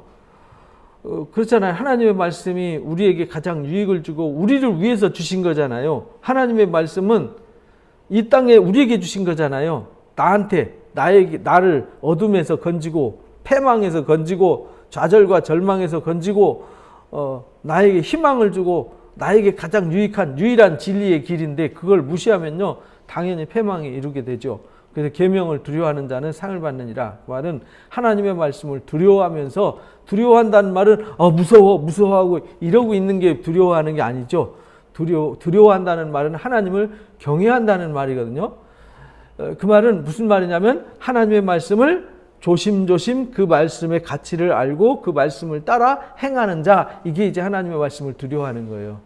그렇잖아요. 하나님의 말씀이 우리에게 가장 유익을 주고 우리를 위해서 주신 거잖아요. 하나님의 말씀은 이 땅에 우리에게 주신 거잖아요. 나를 어둠에서 건지고 패망에서 건지고 좌절과 절망에서 건지고 나에게 희망을 주고 나에게 가장 유일한 진리의 길인데 그걸 무시하면요, 당연히 패망에 이르게 되죠. 그래서 계명을 두려워하는 자는 상을 받느니라. 그 말은 하나님의 말씀을 두려워하면서, 두려워한다는 말은 무서워하고 이러고 있는 게 두려워하는 게 아니죠. 두려워한다는 말은 하나님을 경외한다는 말이거든요. 그 말은 무슨 말이냐면 하나님의 말씀을 조심조심 그 말씀의 가치를 알고 그 말씀을 따라 행하는 자, 이게 이제 하나님의 말씀을 두려워하는 거예요.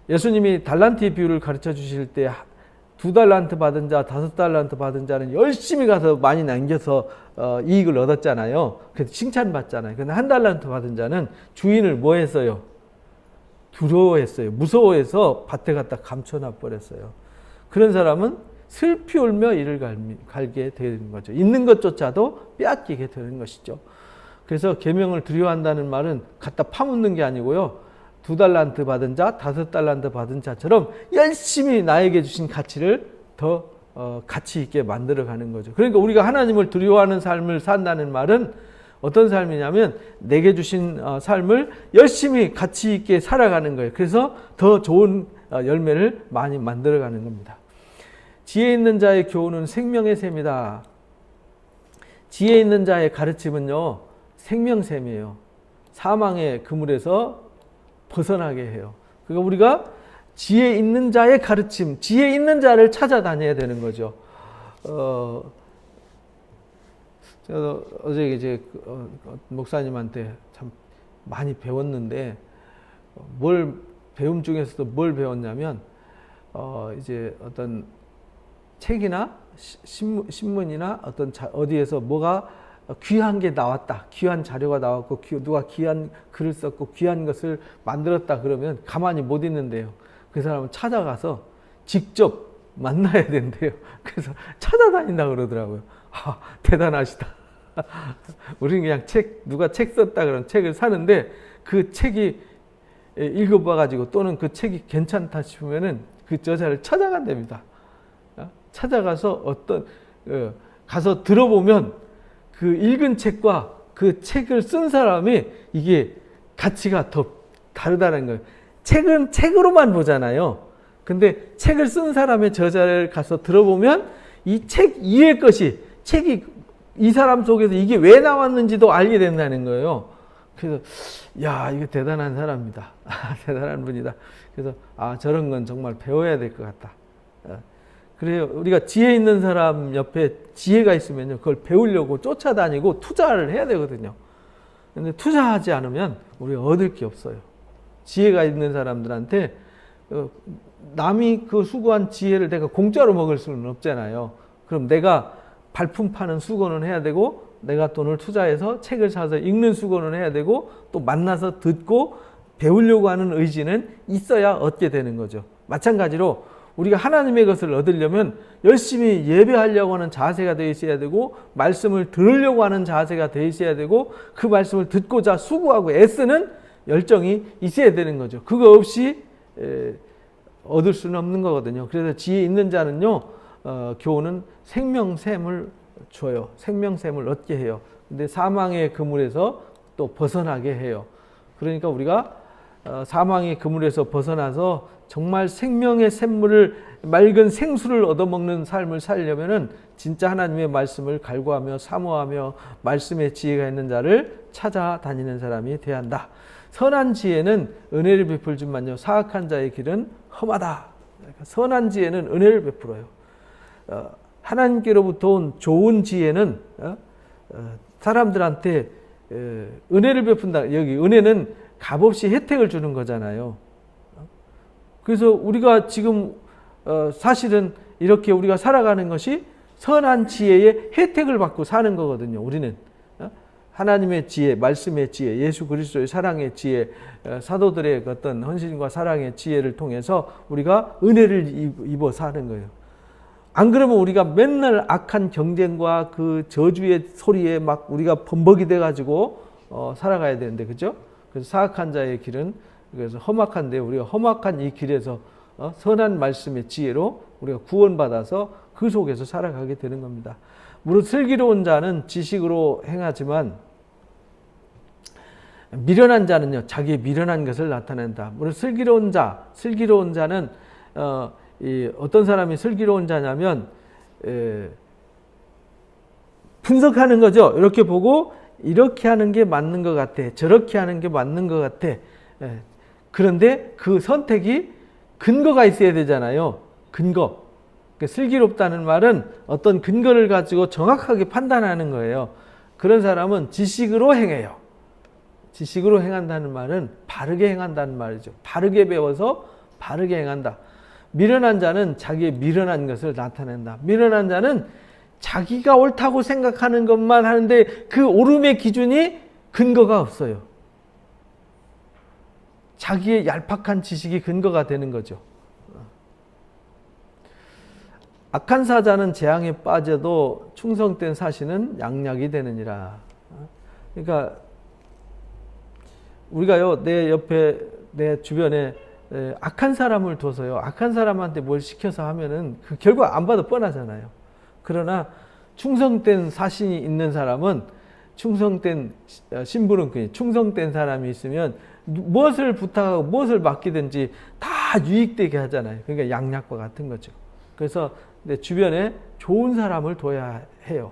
예수님이 달란트의 비유를 가르쳐 주실 때 2달란트 받은 자, 5달란트 받은 자는 열심히 가서 많이 남겨서 이익을 얻었잖아요. 그래서 칭찬받잖아요. 근데 1달란트 받은 자는 주인을 뭐 했어요? 두려워했어요. 무서워해서 밭에 갖다 감춰놔 버렸어요. 그런 사람은 슬피 울며 이를 갈게 되는 거죠. 있는 것조차도 빼앗기게 되는 것이죠. 그래서 계명을 두려워한다는 말은 갖다 파묻는 게 아니고요, 2달란트 받은 자, 5달란트 받은 자처럼 열심히 나에게 주신 가치를 더 가치 있게 만들어가는 거죠. 그러니까 우리가 하나님을 두려워하는 삶을 산다는 말은 어떤 삶이냐면 내게 주신 삶을 열심히 가치 있게 살아가는 거예요. 그래서 더 좋은 열매를 많이 만들어가는 겁니다. 지혜 있는 자의 교훈은 생명의 샘이다. 지혜 있는 자의 가르침은요, 생명샘이에요. 사망의 그물에서 벗어나게 해요. 그러니까 우리가 지혜 있는 자의 가르침, 지혜 있는 자를 찾아다녀야 되는 거죠. 제가 어제 이제 목사님한테 참 많이 배웠는데, 배움 중에서도 뭘 배웠냐면, 이제 어떤 책이나 신문이나 어디에서 뭐가 귀한 게 나왔다. 귀한 자료가 나왔고 누가 귀한 글을 썼고 귀한 것을 만들었다 그러면 가만히 못 있는데요. 그 사람은 찾아가서 직접 만나야 된대요. 그래서 찾아다닌다 그러더라고요. 대단하시다. 우리는 그냥 누가 책 썼다 그러면 책을 사는데 그 책이 읽어봐가지고 또는 그 책이 괜찮다 싶으면은 그 저자를 찾아간답니다. 찾아가서 가서 들어보면 그 읽은 책과 그 책을 쓴 사람이 이게 가치가 더 다르다는 거예요. 책은 책으로만 보잖아요. 근데 책을 쓴 사람의 저자를 가서 들어보면 이 책 이외의 것이, 책이 이 사람 속에서 이게 왜 나왔는지도 알게 된다는 거예요. 그래서 이거 대단한 사람이다. 대단한 분이다. 그래서 저런 건 정말 배워야 될 것 같다. 그래요. 우리가 지혜 있는 사람 옆에 지혜가 있으면요, 그걸 배우려고 쫓아다니고 투자를 해야 되거든요. 근데 투자하지 않으면 우리가 얻을 게 없어요. 지혜가 있는 사람들한테 남이 그 수고한 지혜를 내가 공짜로 먹을 수는 없잖아요. 그럼 내가 발품 파는 수고는 해야 되고, 내가 돈을 투자해서 책을 사서 읽는 수고는 해야 되고, 또 만나서 듣고 배우려고 하는 의지는 있어야 얻게 되는 거죠. 마찬가지로 우리가 하나님의 것을 얻으려면 열심히 예배하려고 하는 자세가 되어 있어야 되고, 말씀을 들으려고 하는 자세가 되어 있어야 되고, 그 말씀을 듣고자 수고하고 애쓰는 열정이 있어야 되는 거죠. 그거 없이 얻을 수는 없는 거거든요. 그래서 지혜 있는 자는요, 교훈은 생명샘을 줘요. 생명샘을 얻게 해요. 근데 사망의 그물에서 또 벗어나게 해요. 그러니까 우리가 사망의 그물에서 벗어나서 정말 생명의 샘물을, 맑은 생수를 얻어먹는 삶을 살려면은 진짜 하나님의 말씀을 갈구하며 사모하며 말씀의 지혜가 있는 자를 찾아다니는 사람이 되어야 한다. 선한 지혜는 은혜를 베풀지만요, 사악한 자의 길은 험하다. 선한 지혜는 은혜를 베풀어요. 하나님께로부터 온 좋은 지혜는 사람들한테 은혜를 베푼다. 여기 은혜는 값없이 혜택을 주는 거잖아요. 그래서 우리가 지금 사실은 이렇게 우리가 살아가는 것이 선한 지혜의 혜택을 받고 사는 거거든요. 우리는 하나님의 지혜, 말씀의 지혜, 예수 그리스도의 사랑의 지혜, 사도들의 어떤 헌신과 사랑의 지혜를 통해서 우리가 은혜를 입어 사는 거예요. 안 그러면 우리가 맨날 악한 경쟁과 그 저주의 소리에 막 우리가 범벅이 돼가지고 살아가야 되는데, 그죠? 그래서 사악한 자의 길은 그래서 험악한데, 우리가 험악한 이 길에서 선한 말씀의 지혜로 우리가 구원받아서 그 속에서 살아가게 되는 겁니다. 무릇 슬기로운 자는 지식으로 행하지만 미련한 자는요, 자기의 미련한 것을 나타낸다. 무릇 슬기로운 자는 어떤 사람이 슬기로운 자냐면 분석하는 거죠. 이렇게 보고 이렇게 하는 게 맞는 것 같아, 저렇게 하는 게 맞는 것 같아. 그런데 그 선택이 근거가 있어야 되잖아요. 근거. 슬기롭다는 말은 어떤 근거를 가지고 정확하게 판단하는 거예요. 그런 사람은 지식으로 행해요. 지식으로 행한다는 말은 바르게 행한다는 말이죠. 바르게 배워서 바르게 행한다. 미련한 자는 자기의 미련한 것을 나타낸다. 미련한 자는 자기가 옳다고 생각하는 것만 하는데 그 옳음의 기준이 근거가 없어요. 자기의 얄팍한 지식이 근거가 되는 거죠. 악한 사자는 재앙에 빠져도 충성된 사신은 양약이 되느니라. 그러니까 우리가요, 내 옆에, 내 주변에 악한 사람을 둬서요, 악한 사람한테 뭘 시켜서 하면은 그 결과 안 봐도 뻔하잖아요. 그러나 충성된 사신이 있는 사람은, 충성된 신부름꾼이, 충성된 사람이 있으면 무엇을 부탁하고 무엇을 맡기든지 다 유익되게 하잖아요. 그러니까 양약과 같은 거죠. 그래서 내 주변에 좋은 사람을 둬야 해요.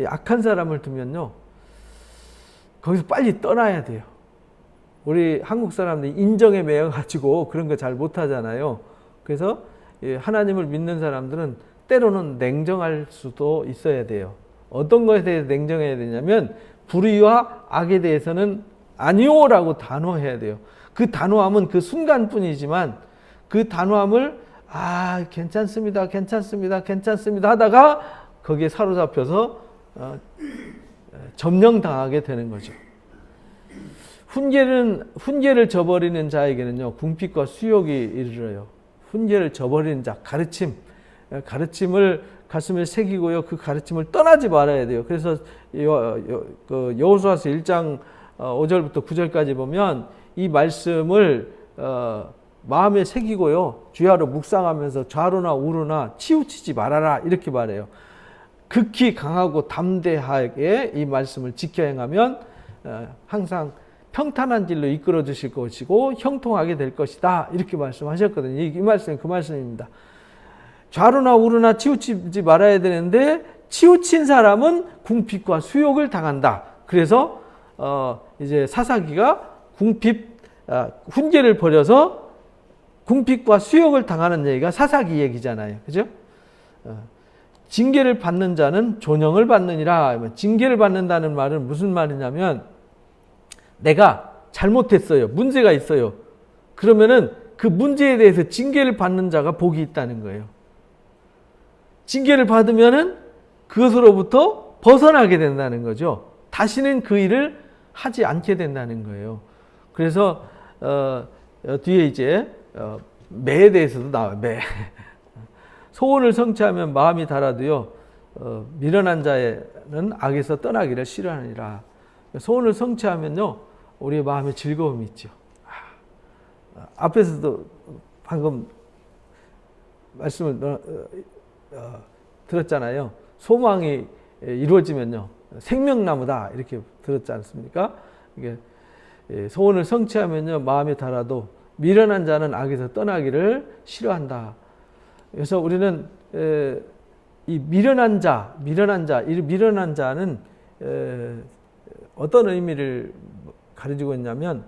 악한 사람을 두면요, 거기서 빨리 떠나야 돼요. 우리 한국 사람들이 인정에 매여가지고 그런 거 잘 못하잖아요. 그래서 하나님을 믿는 사람들은 때로는 냉정할 수도 있어야 돼요. 어떤 것에 대해서 냉정해야 되냐면, 불의와 악에 대해서는 아니오라고 단호해야 돼요. 그 단호함은 그 순간뿐이지만, 그 단호함을 괜찮습니다, 괜찮습니다, 괜찮습니다 하다가 거기에 사로잡혀서 점령당하게 되는 거죠. 훈계를 저버리는 자에게는요, 궁핍과 수욕이 이르러요. 훈계를 저버리는 자, 가르침을 가슴에 새기고요, 그 가르침을 떠나지 말아야 돼요. 그래서 여호수아서 1장 5절부터 9절까지 보면 이 말씀을 마음에 새기고요, 주야로 묵상하면서 좌로나 우로나 치우치지 말아라, 이렇게 말해요. 극히 강하고 담대하게 이 말씀을 지켜 행하면 항상 평탄한 길로 이끌어 주실 것이고 형통하게 될 것이다, 이렇게 말씀하셨거든요. 이 말씀이 그 말씀입니다. 좌로나 우로나 치우치지 말아야 되는데 치우친 사람은 궁핍과 수욕을 당한다. 그래서 이제 사사기가 훈계를 버려서 궁핍과 수욕을 당하는 얘기가 사사기 얘기잖아요. 그죠? 징계를 받는 자는 존영을 받느니라. 징계를 받는다는 말은 무슨 말이냐면 내가 잘못했어요. 문제가 있어요. 그러면은 그 문제에 대해서 징계를 받는 자가 복이 있다는 거예요. 징계를 받으면은 그것으로부터 벗어나게 된다는 거죠. 다시는 그 일을 하지 않게 된다는 거예요. 그래서 뒤에 이제 매에 대해서도 나와요. 매. 소원을 성취하면 마음이 달아도요. 미련한 자는 악에서 떠나기를 싫어하니라. 소원을 성취하면요. 우리의 마음에 즐거움이 있죠. 앞에서도 방금 말씀을 들었잖아요. 소망이 이루어지면요. 생명나무다 이렇게 들었지 않습니까? 이게 소원을 성취하면요. 마음이 달아도 미련한 자는 악에서 떠나기를 싫어한다. 그래서 우리는 이 미련한 자는 어떤 의미를 가르치고 있냐면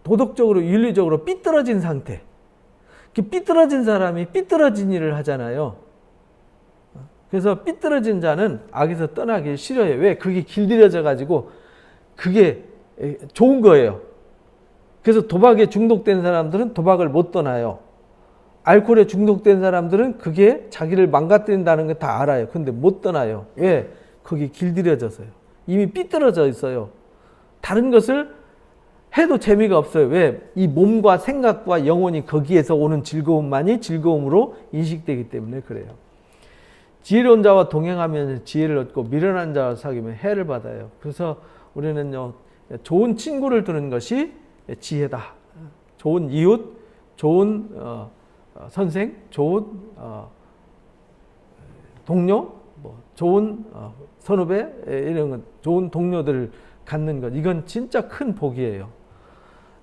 도덕적으로 윤리적으로 삐뚤어진 상태. 삐뚤어진 사람이 삐뚤어진 일을 하잖아요. 그래서 삐뚤어진 자는 악에서 떠나기 싫어해요. 왜? 그게 길들여져 가지고 그게 좋은 거예요. 그래서 도박에 중독된 사람들은 도박을 못 떠나요. 알코올에 중독된 사람들은 그게 자기를 망가뜨린다는 거 다 알아요. 근데 못 떠나요. 왜? 거기 길들여져서요. 이미 삐뚤어져 있어요. 다른 것을 해도 재미가 없어요. 왜? 이 몸과 생각과 영혼이 거기에서 오는 즐거움만이 즐거움으로 인식되기 때문에 그래요. 지혜로운 자와 동행하면 지혜를 얻고 미련한 자와 사귀면 해를 받아요. 그래서 우리는요, 좋은 친구를 두는 것이 지혜다. 좋은 이웃, 좋은 선생, 좋은 동료, 좋은 선후배, 이런 것, 좋은 동료들을 갖는 것. 이건 진짜 큰 복이에요.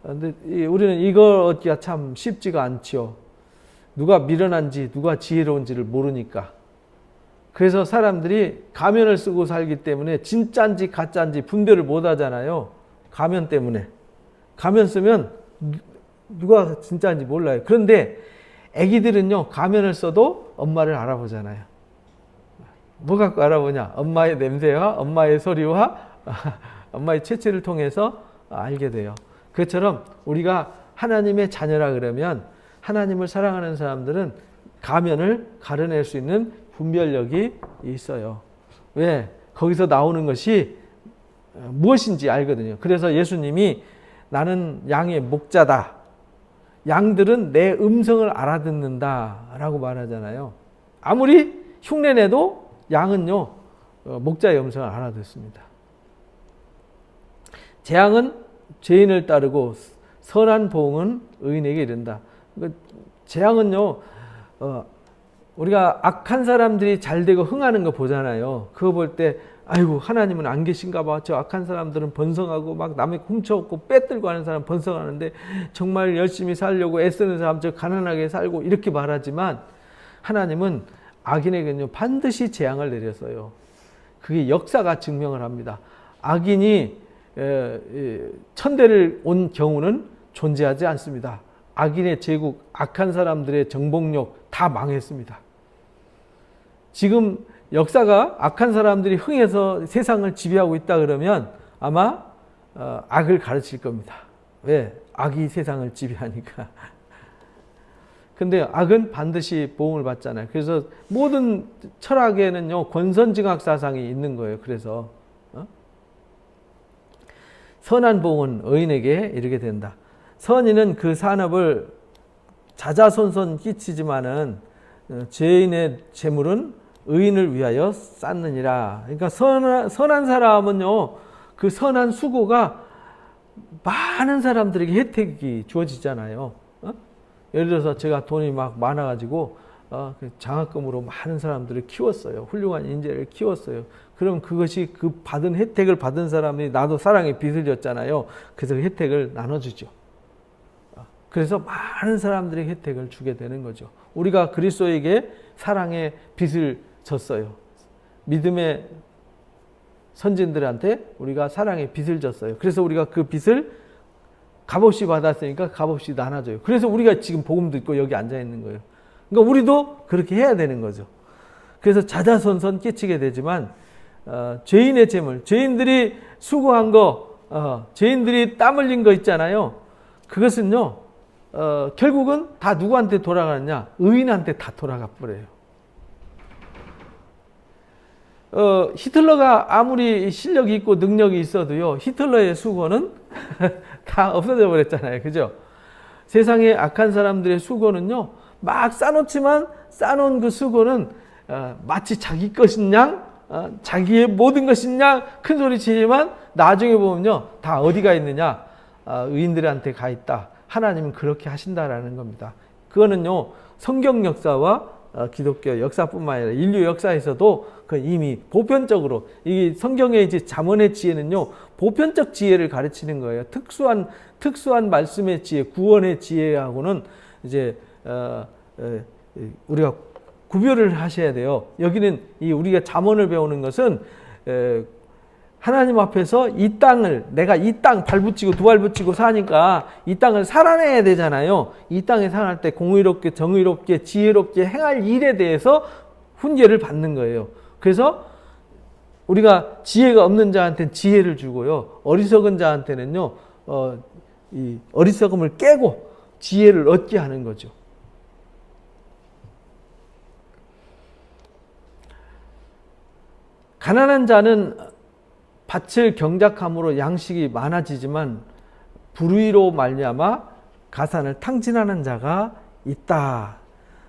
근데 우리는 이걸 얻기가 참 쉽지가 않지요. 누가 미련한지, 누가 지혜로운지를 모르니까. 그래서 사람들이 가면을 쓰고 살기 때문에 진짜인지 가짜인지 분별을 못 하잖아요. 가면 때문에. 가면 쓰면 누가 진짜인지 몰라요. 그런데 애기들은요, 가면을 써도 엄마를 알아보잖아요. 뭐 갖고 알아보냐? 엄마의 냄새와 엄마의 소리와 엄마의 체체를 통해서 알게 돼요. 그처럼 우리가 하나님의 자녀라 그러면 하나님을 사랑하는 사람들은 가면을 가려낼 수 있는 분별력이 있어요. 왜? 거기서 나오는 것이 무엇인지 알거든요. 그래서 예수님이 나는 양의 목자다. 양들은 내 음성을 알아듣는다 라고 말하잖아요. 아무리 흉내내도 양은요, 목자의 음성을 알아듣습니다. 재앙은 죄인을 따르고 선한 보응은 의인에게 이른다. 재앙은요, 우리가 악한 사람들이 잘 되고 흥하는 거 보잖아요. 그거 볼 때 아이고 하나님은 안 계신가 봐. 저 악한 사람들은 번성하고 막 남의 훔쳐먹고 빼들고 하는 사람 번성하는데 정말 열심히 살려고 애쓰는 사람 저 가난하게 살고 이렇게 말하지만 하나님은 악인에게는요 반드시 재앙을 내렸어요. 그게 역사가 증명을 합니다. 악인이 천대를 온 경우는 존재하지 않습니다. 악인의 제국, 악한 사람들의 정복력 다 망했습니다. 지금 역사가 악한 사람들이 흥해서 세상을 지배하고 있다 그러면 아마 악을 가르칠 겁니다. 왜? 악이 세상을 지배하니까. 근데 악은 반드시 보응을 받잖아요. 그래서 모든 철학에는요 권선징악 사상이 있는 거예요. 그래서 선한 보응은 의인에게 이르게 된다. 선인은 그 산업을 자자손손 끼치지만은 죄인의 재물은 의인을 위하여 쌓느니라. 그러니까 선한 사람은요, 그 선한 수고가 많은 사람들에게 혜택이 주어지잖아요. 예를 들어서 제가 돈이 막 많아가지고 장학금으로 많은 사람들을 키웠어요. 훌륭한 인재를 키웠어요. 그럼 그것이 그 받은 혜택을 받은 사람이 나도 사랑의 빚을 졌잖아요. 그래서 그 혜택을 나눠주죠. 그래서 많은 사람들에게 혜택을 주게 되는 거죠. 우리가 그리스도에게 사랑의 빚을 졌어요. 믿음의 선진들한테 우리가 사랑의 빚을 졌어요. 그래서 우리가 그 빚을 값없이 받았으니까 값없이 나눠줘요. 그래서 우리가 지금 복음 듣고 여기 앉아 있는 거예요. 그러니까 우리도 그렇게 해야 되는 거죠. 그래서 자자손손 끼치게 되지만 죄인의 재물, 죄인들이 수고한 거, 죄인들이 땀 흘린 거 있잖아요. 그것은요, 결국은 다 누구한테 돌아가느냐? 의인한테 다 돌아가 버려요. 히틀러가 아무리 실력이 있고 능력이 있어도요, 히틀러의 수고는 다 없어져 버렸잖아요. 그죠? 세상에 악한 사람들의 수고는요, 막 쌓아놓지만 쌓아놓은 그 수고는 마치 자기 것인 양, 자기의 모든 것인 양 큰 소리 치지만 나중에 보면요, 다 어디가 있느냐? 의인들한테 가 있다. 하나님은 그렇게 하신다라는 겁니다. 그거는요, 성경 역사와 기독교 역사뿐만 아니라 인류 역사에서도 그 이미 보편적으로, 이 성경의 이제 잠언의 지혜는요, 보편적 지혜를 가르치는 거예요. 특수한 말씀의 지혜, 구원의 지혜하고는 이제 우리가 구별을 하셔야 돼요. 여기는 우리가 잠언을 배우는 것은 하나님 앞에서 이 땅을, 내가 이 땅 발붙이고 두 발 붙이고 사니까 이 땅을 살아내야 되잖아요. 이 땅에 살아날 때 공의롭게, 정의롭게, 지혜롭게 행할 일에 대해서 훈계를 받는 거예요. 그래서 우리가 지혜가 없는 자한테는 지혜를 주고요, 어리석은 자한테는요, 이 어리석음을 깨고 지혜를 얻게 하는 거죠. 가난한 자는 밭을 경작함으로 양식이 많아지지만 불의로 말미암아 가산을 탕진하는 자가 있다.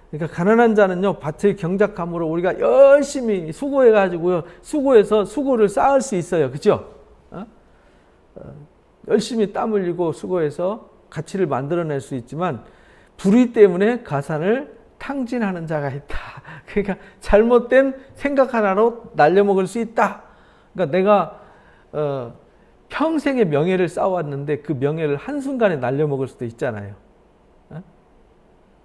그러니까 가난한 자는요, 밭을 경작함으로 우리가 열심히 수고해가지고요, 수고해서 수고를 쌓을 수 있어요. 그죠? 열심히 땀 흘리고 수고해서 가치를 만들어낼 수 있지만 불의 때문에 가산을 탕진하는 자가 있다. 그러니까 잘못된 생각 하나로 날려먹을 수 있다. 그러니까 내가 평생의 명예를 쌓아왔는데 그 명예를 한순간에 날려먹을 수도 있잖아요.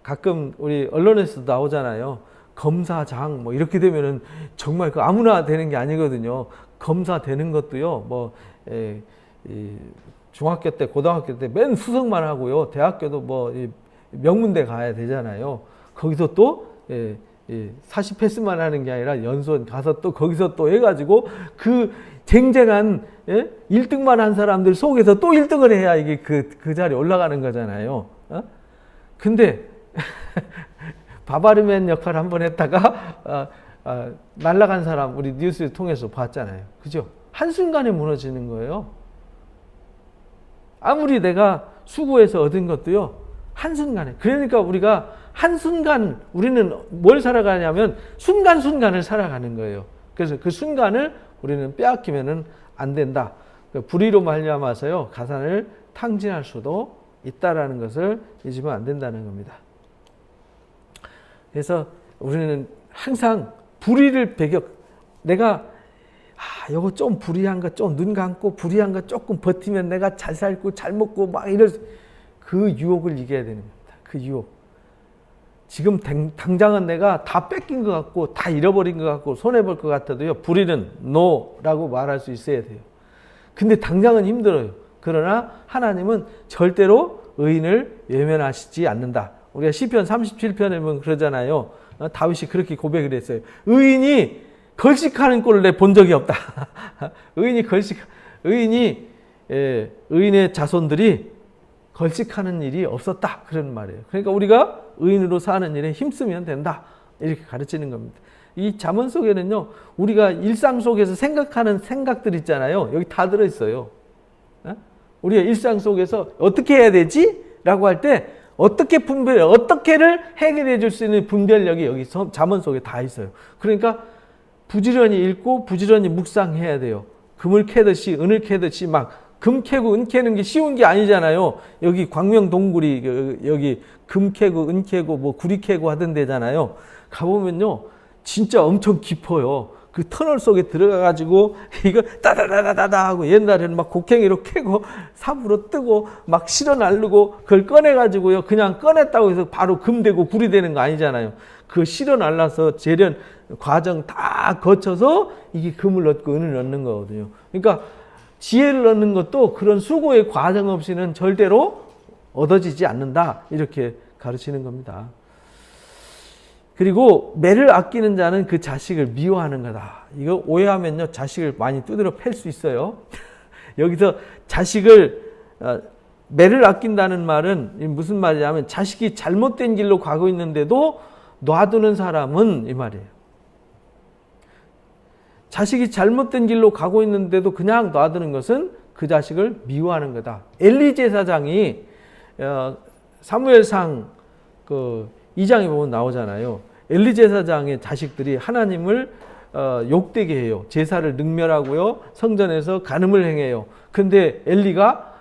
가끔 우리 언론에서도 나오잖아요. 검사장 뭐 이렇게 되면은 정말 그 아무나 되는 게 아니거든요. 검사 되는 것도요, 뭐 중학교 때, 고등학교 때 맨 수석만 하고요, 대학교도 뭐 명문대 가야 되잖아요. 거기서 또 40패스만 하는 게 아니라 연수원 가서 또 거기서 또 해가지고 그 쟁쟁한 1등만 한 사람들 속에서 또 1등을 해야 이게 그 자리에 올라가는 거잖아요. 근데 바바르맨 역할을 한번 했다가 날아간 사람 우리 뉴스 통해서 봤잖아요. 그죠? 한순간에 무너지는 거예요. 아무리 내가 수고해서 얻은 것도요, 한순간에. 그러니까 우리가 한순간, 우리는 뭘 살아가냐면 순간순간을 살아가는 거예요. 그래서 그 순간을 우리는 빼앗기면은 안 된다. 불의로 말미암아서요, 가산을 탕진할 수도 있다라는 것을 잊으면 안 된다는 겁니다. 그래서 우리는 항상 불의를 내가 요거 좀 불의한 거 좀 눈 감고 불의한 거 조금 버티면 내가 잘 살고 잘 먹고 막 이럴, 그 유혹을 이겨야 되는 겁니다. 그 유혹. 지금 당장은 내가 다 뺏긴 것 같고 다 잃어버린 것 같고 손해볼 것 같아도요, 불의는 no라고 말할 수 있어야 돼요. 근데 당장은 힘들어요. 그러나 하나님은 절대로 의인을 외면하시지 않는다. 우리가 시편 37편에 보면 그러잖아요. 다윗이 그렇게 고백을 했어요. 의인이 걸식하는 꼴을 내 본 적이 없다. 의인의 자손들이 걸식하는 일이 없었다. 그런 말이에요. 그러니까 우리가 의인으로 사는 일에 힘쓰면 된다. 이렇게 가르치는 겁니다. 이 잠언 속에는요, 우리가 일상 속에서 생각하는 생각들 있잖아요. 여기 다 들어있어요. 우리가 일상 속에서 어떻게 해야 되지? 라고 할 때 어떻게를 해결해 줄 수 있는 분별력이 여기 잠언 속에 다 있어요. 그러니까 부지런히 읽고 부지런히 묵상해야 돼요. 금을 캐듯이 은을 캐듯이 막 금 캐고 은 캐는 게 쉬운 게 아니잖아요. 여기 광명동굴이 여기 금 캐고 은 캐고 뭐 구리 캐고 하던 데잖아요. 가보면요, 진짜 엄청 깊어요. 그 터널 속에 들어가가지고 이거 따다다다다 하고, 옛날에는 막 곡괭이로 캐고 삽으로 뜨고 막 실어 날르고 그걸 꺼내가지고요, 그냥 꺼냈다고 해서 바로 금 되고 구리 되는 거 아니잖아요. 그 실어 날라서 재련 과정 다 거쳐서 이게 금을 얻고 은을 얻는 거거든요. 그러니까 지혜를 얻는 것도 그런 수고의 과정 없이는 절대로 얻어지지 않는다. 이렇게 가르치는 겁니다. 그리고 매를 아끼는 자는 그 자식을 미워하는 거다. 이거 오해하면요, 자식을 많이 두드려 팰 수 있어요. 여기서 자식을 매를 아낀다는 말은 무슨 말이냐면 자식이 잘못된 길로 가고 있는데도 놔두는 사람은 이 말이에요. 자식이 잘못된 길로 가고 있는데도 그냥 놔두는 것은 그 자식을 미워하는 거다. 엘리 제사장이 사무엘상 2장에 보면 나오잖아요. 엘리 제사장의 자식들이 하나님을 욕되게 해요. 제사를 능멸하고요. 성전에서 간음을 행해요. 근데 엘리가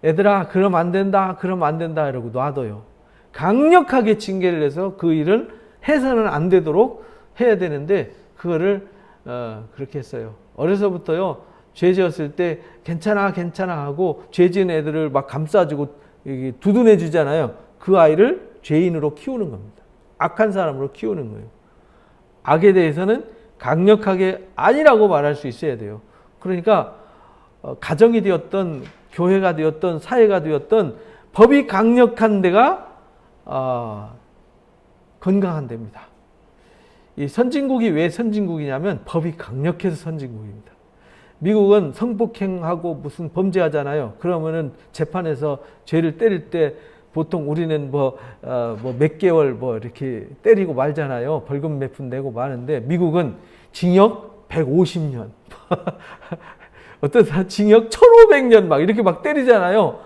얘들아 그럼 안 된다. 그럼 안 된다. 이러고 놔둬요. 강력하게 징계를 해서 그 일은 해서는 안 되도록 해야 되는데 그거를 그렇게 했어요. 어려서부터요. 죄 지었을 때 괜찮아 괜찮아 하고 죄 지은 애들을 막 감싸주고 두둔해 주잖아요. 그 아이를 죄인으로 키우는 겁니다. 악한 사람으로 키우는 거예요. 악에 대해서는 강력하게 아니라고 말할 수 있어야 돼요. 그러니까 가정이 되었던 교회가 되었던 사회가 되었던 법이 강력한 데가 건강한 데입니다. 이 선진국이 왜 선진국이냐면 법이 강력해서 선진국입니다. 미국은 성폭행하고 무슨 범죄하잖아요. 그러면은 재판에서 죄를 때릴 때 보통 우리는 몇 개월 이렇게 때리고 말잖아요. 벌금 몇 푼 내고 마는데 미국은 징역 150년. 어떤 사람 징역 1500년 막 이렇게 막 때리잖아요.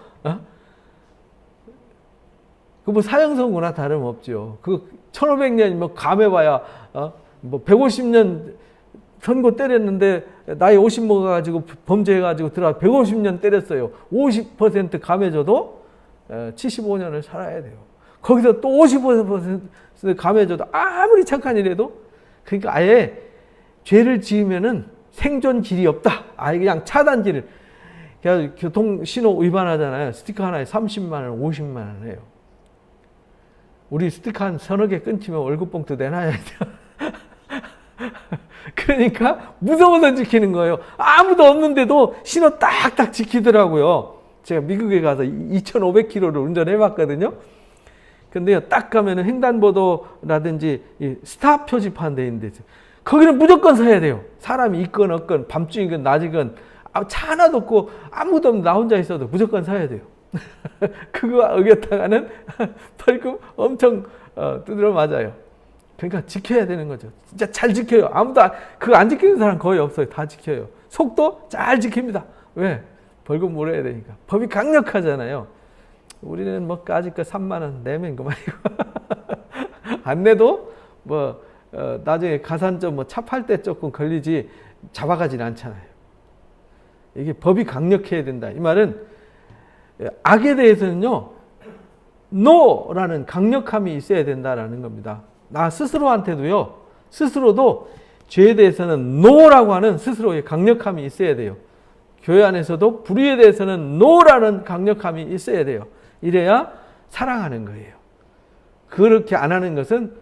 그 뭐 사형 선고나 다름없죠. 그 1500년이면 감해봐야 150년 선고 때렸는데 나이 50 먹어가지고 범죄해가지고 들어가 150년 때렸어요. 50% 감해줘도 75년을 살아야 돼요. 거기서 또 50% 감해줘도 아무리 착한 일해도 그러니까 아예 죄를 지으면은 생존 길이 없다. 아예 그냥 차단지를 그냥 교통신호 위반하잖아요. 스티커 하나에 30만 원, 50만 원 해요. 우리 스티커 한 서너 개 끊기면 월급봉투 내놔야 돼요. 그러니까 무서워서 지키는 거예요. 아무도 없는데도 신호 딱딱 지키더라고요. 제가 미국에 가서 2,500km를 운전해 봤거든요. 근데요, 딱 가면은 횡단보도라든지 스탑 표지판 돼 있는데 거기는 무조건 서야 돼요. 사람이 있건 없건 밤중이건 낮이건 차 하나도 없고 아무도 없는 나 혼자 있어도 무조건 서야 돼요. 그거 어겼다가는 벌금 엄청 두드려 맞아요. 그러니까 지켜야 되는 거죠. 진짜 잘 지켜요. 아무도 그거 안 지키는 사람 거의 없어요. 다 지켜요. 속도 잘 지킵니다. 왜? 벌금 물어야 되니까. 법이 강력하잖아요. 우리는 뭐 까짓 거 3만 원 내면 그만이고 안 내도 나중에 가산점 차 팔 때 조금 걸리지 잡아가진 않잖아요. 이게 법이 강력해야 된다. 이 말은 악에 대해서는요, NO라는 강력함이 있어야 된다라는 겁니다. 나 스스로한테도요, 스스로도 죄에 대해서는 NO라고 하는 스스로의 강력함이 있어야 돼요. 교회 안에서도 불의에 대해서는 NO라는 강력함이 있어야 돼요. 이래야 사랑하는 거예요. 그렇게 안 하는 것은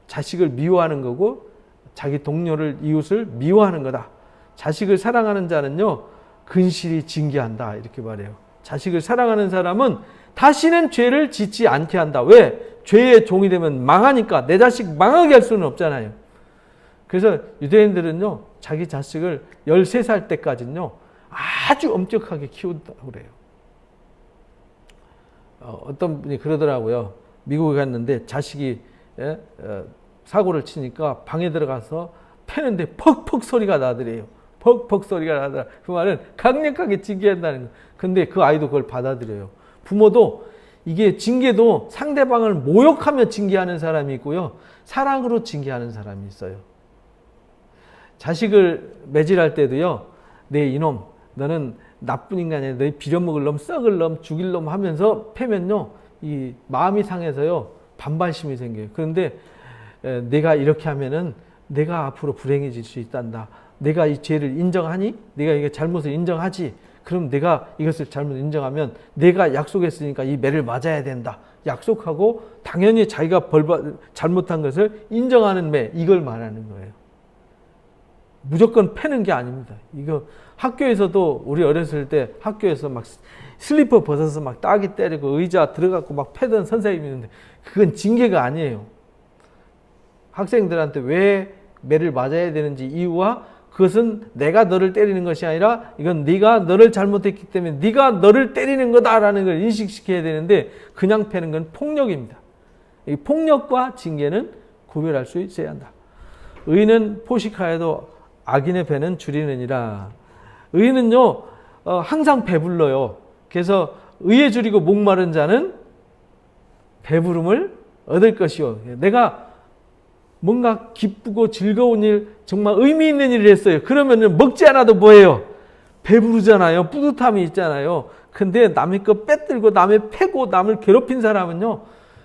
자식을 미워하는 거고 자기 동료를 이웃을 미워하는 거다. 자식을 사랑하는 자는요, 근실히 징계한다. 이렇게 말해요. 자식을 사랑하는 사람은 다시는 죄를 짓지 않게 한다. 왜? 죄의 종이 되면 망하니까. 내 자식 망하게 할 수는 없잖아요. 그래서 유대인들은요, 자기 자식을 13살 때까지는요, 아주 엄격하게 키운다고 그래요. 어떤 분이 그러더라고요. 미국에 갔는데 자식이 사고를 치니까 방에 들어가서 패는데 퍽퍽 소리가 나더래요. 퍽퍽 소리가 나더라. 그 말은 강력하게 징계한다는 거예요. 근데 그 아이도 그걸 받아들여요. 부모도 이게 징계도 상대방을 모욕하며 징계하는 사람이 있고요. 사랑으로 징계하는 사람이 있어요. 자식을 매질할 때도요. 내 이놈, 너는 나쁜 인간이야. 너 빌어먹을 놈, 썩을 놈, 죽일 놈 하면서 패면요. 이 마음이 상해서요. 반발심이 생겨요. 그런데 내가 이렇게 하면은 내가 앞으로 불행해질 수 있단다. 내가 이 죄를 인정하니? 내가 이게 잘못을 인정하지? 그럼 내가 이것을 잘못 인정하면 내가 약속했으니까 이 매를 맞아야 된다. 약속하고 당연히 자기가 잘못한 것을 인정하는 매, 이걸 말하는 거예요. 무조건 패는 게 아닙니다. 이거 학교에서도 우리 어렸을 때 학교에서 막 슬리퍼 벗어서 막 따기 때리고 의자 들어가고 막 패던 선생님이 있는데 그건 징계가 아니에요. 학생들한테 왜 매를 맞아야 되는지 이유와 그것은 내가 너를 때리는 것이 아니라 이건 네가 너를 잘못했기 때문에 네가 너를 때리는 거다라는 걸 인식시켜야 되는데 그냥 패는 건 폭력입니다. 이 폭력과 징계는 구별할 수 있어야 한다. 의인은 포식하여도 악인의 배는 줄이느니라. 의인은요 항상 배불러요. 그래서 의에 줄이고 목마른 자는 배부름을 얻을 것이요. 내가 뭔가 기쁘고 즐거운 일, 정말 의미 있는 일을 했어요. 그러면 먹지 않아도 뭐예요? 배부르잖아요. 뿌듯함이 있잖아요. 근데 남의 거 빼들고 남의 패고 남을 괴롭힌 사람은요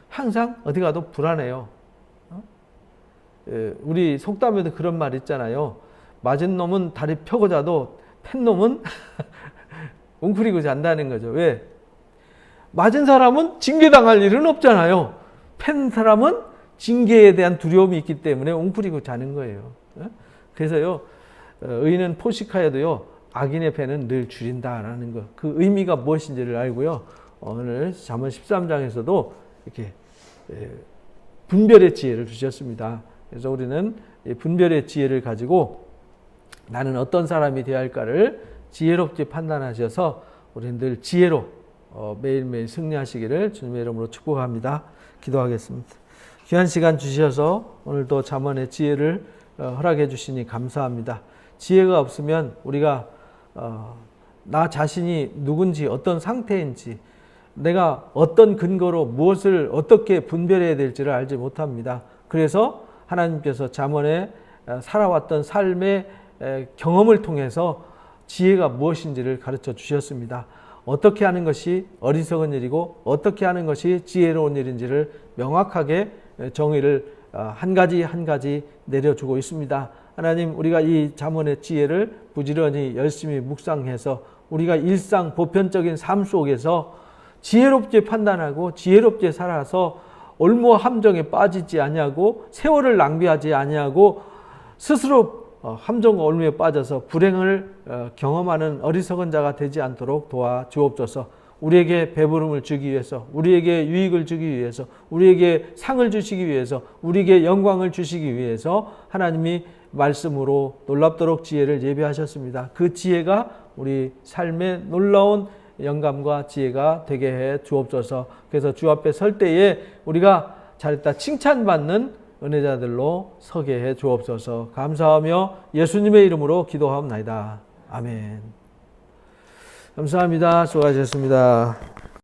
항상 어디 가도 불안해요. 우리 속담에도 그런 말 있잖아요. 맞은 놈은 다리 펴고 자도 팬 놈은 웅크리고 잔다는 거죠. 왜? 맞은 사람은 징계당할 일은 없잖아요. 팬 사람은 징계에 대한 두려움이 있기 때문에 웅크리고 자는 거예요. 그래서요, 의인은 포식하여도요, 악인의 배는 늘 줄인다라는 것. 그 의미가 무엇인지를 알고요. 오늘 잠언 13장에서도 이렇게 분별의 지혜를 주셨습니다. 그래서 우리는 분별의 지혜를 가지고 나는 어떤 사람이 되어야 할까를 지혜롭게 판단하셔서 우리는 늘 지혜로 매일매일 승리하시기를 주님의 이름으로 축복합니다. 기도하겠습니다. 귀한 시간 주셔서 오늘도 잠언의 지혜를 허락해 주시니 감사합니다. 지혜가 없으면 우리가 나 자신이 누군지 어떤 상태인지 내가 어떤 근거로 무엇을 어떻게 분별해야 될지를 알지 못합니다. 그래서 하나님께서 잠언에 살아왔던 삶의 경험을 통해서 지혜가 무엇인지를 가르쳐 주셨습니다. 어떻게 하는 것이 어리석은 일이고 어떻게 하는 것이 지혜로운 일인지를 명확하게 정의를 한 가지 한 가지 내려주고 있습니다. 하나님, 우리가 이 잠언의 지혜를 부지런히 열심히 묵상해서 우리가 일상 보편적인 삶 속에서 지혜롭게 판단하고 지혜롭게 살아서 올무 함정에 빠지지 아니하고 세월을 낭비하지 아니하고 스스로 함정과 올무에 빠져서 불행을 경험하는 어리석은 자가 되지 않도록 도와주옵소서. 우리에게 배부름을 주기 위해서, 우리에게 유익을 주기 위해서, 우리에게 상을 주시기 위해서, 우리에게 영광을 주시기 위해서 하나님이 말씀으로 놀랍도록 지혜를 예비하셨습니다. 그 지혜가 우리 삶의 놀라운 영감과 지혜가 되게 해 주옵소서. 그래서 주 앞에 설 때에 우리가 잘했다 칭찬받는 은혜자들로 서게 해 주옵소서. 감사하며 예수님의 이름으로 기도하옵나이다. 아멘. 감사합니다. 수고하셨습니다.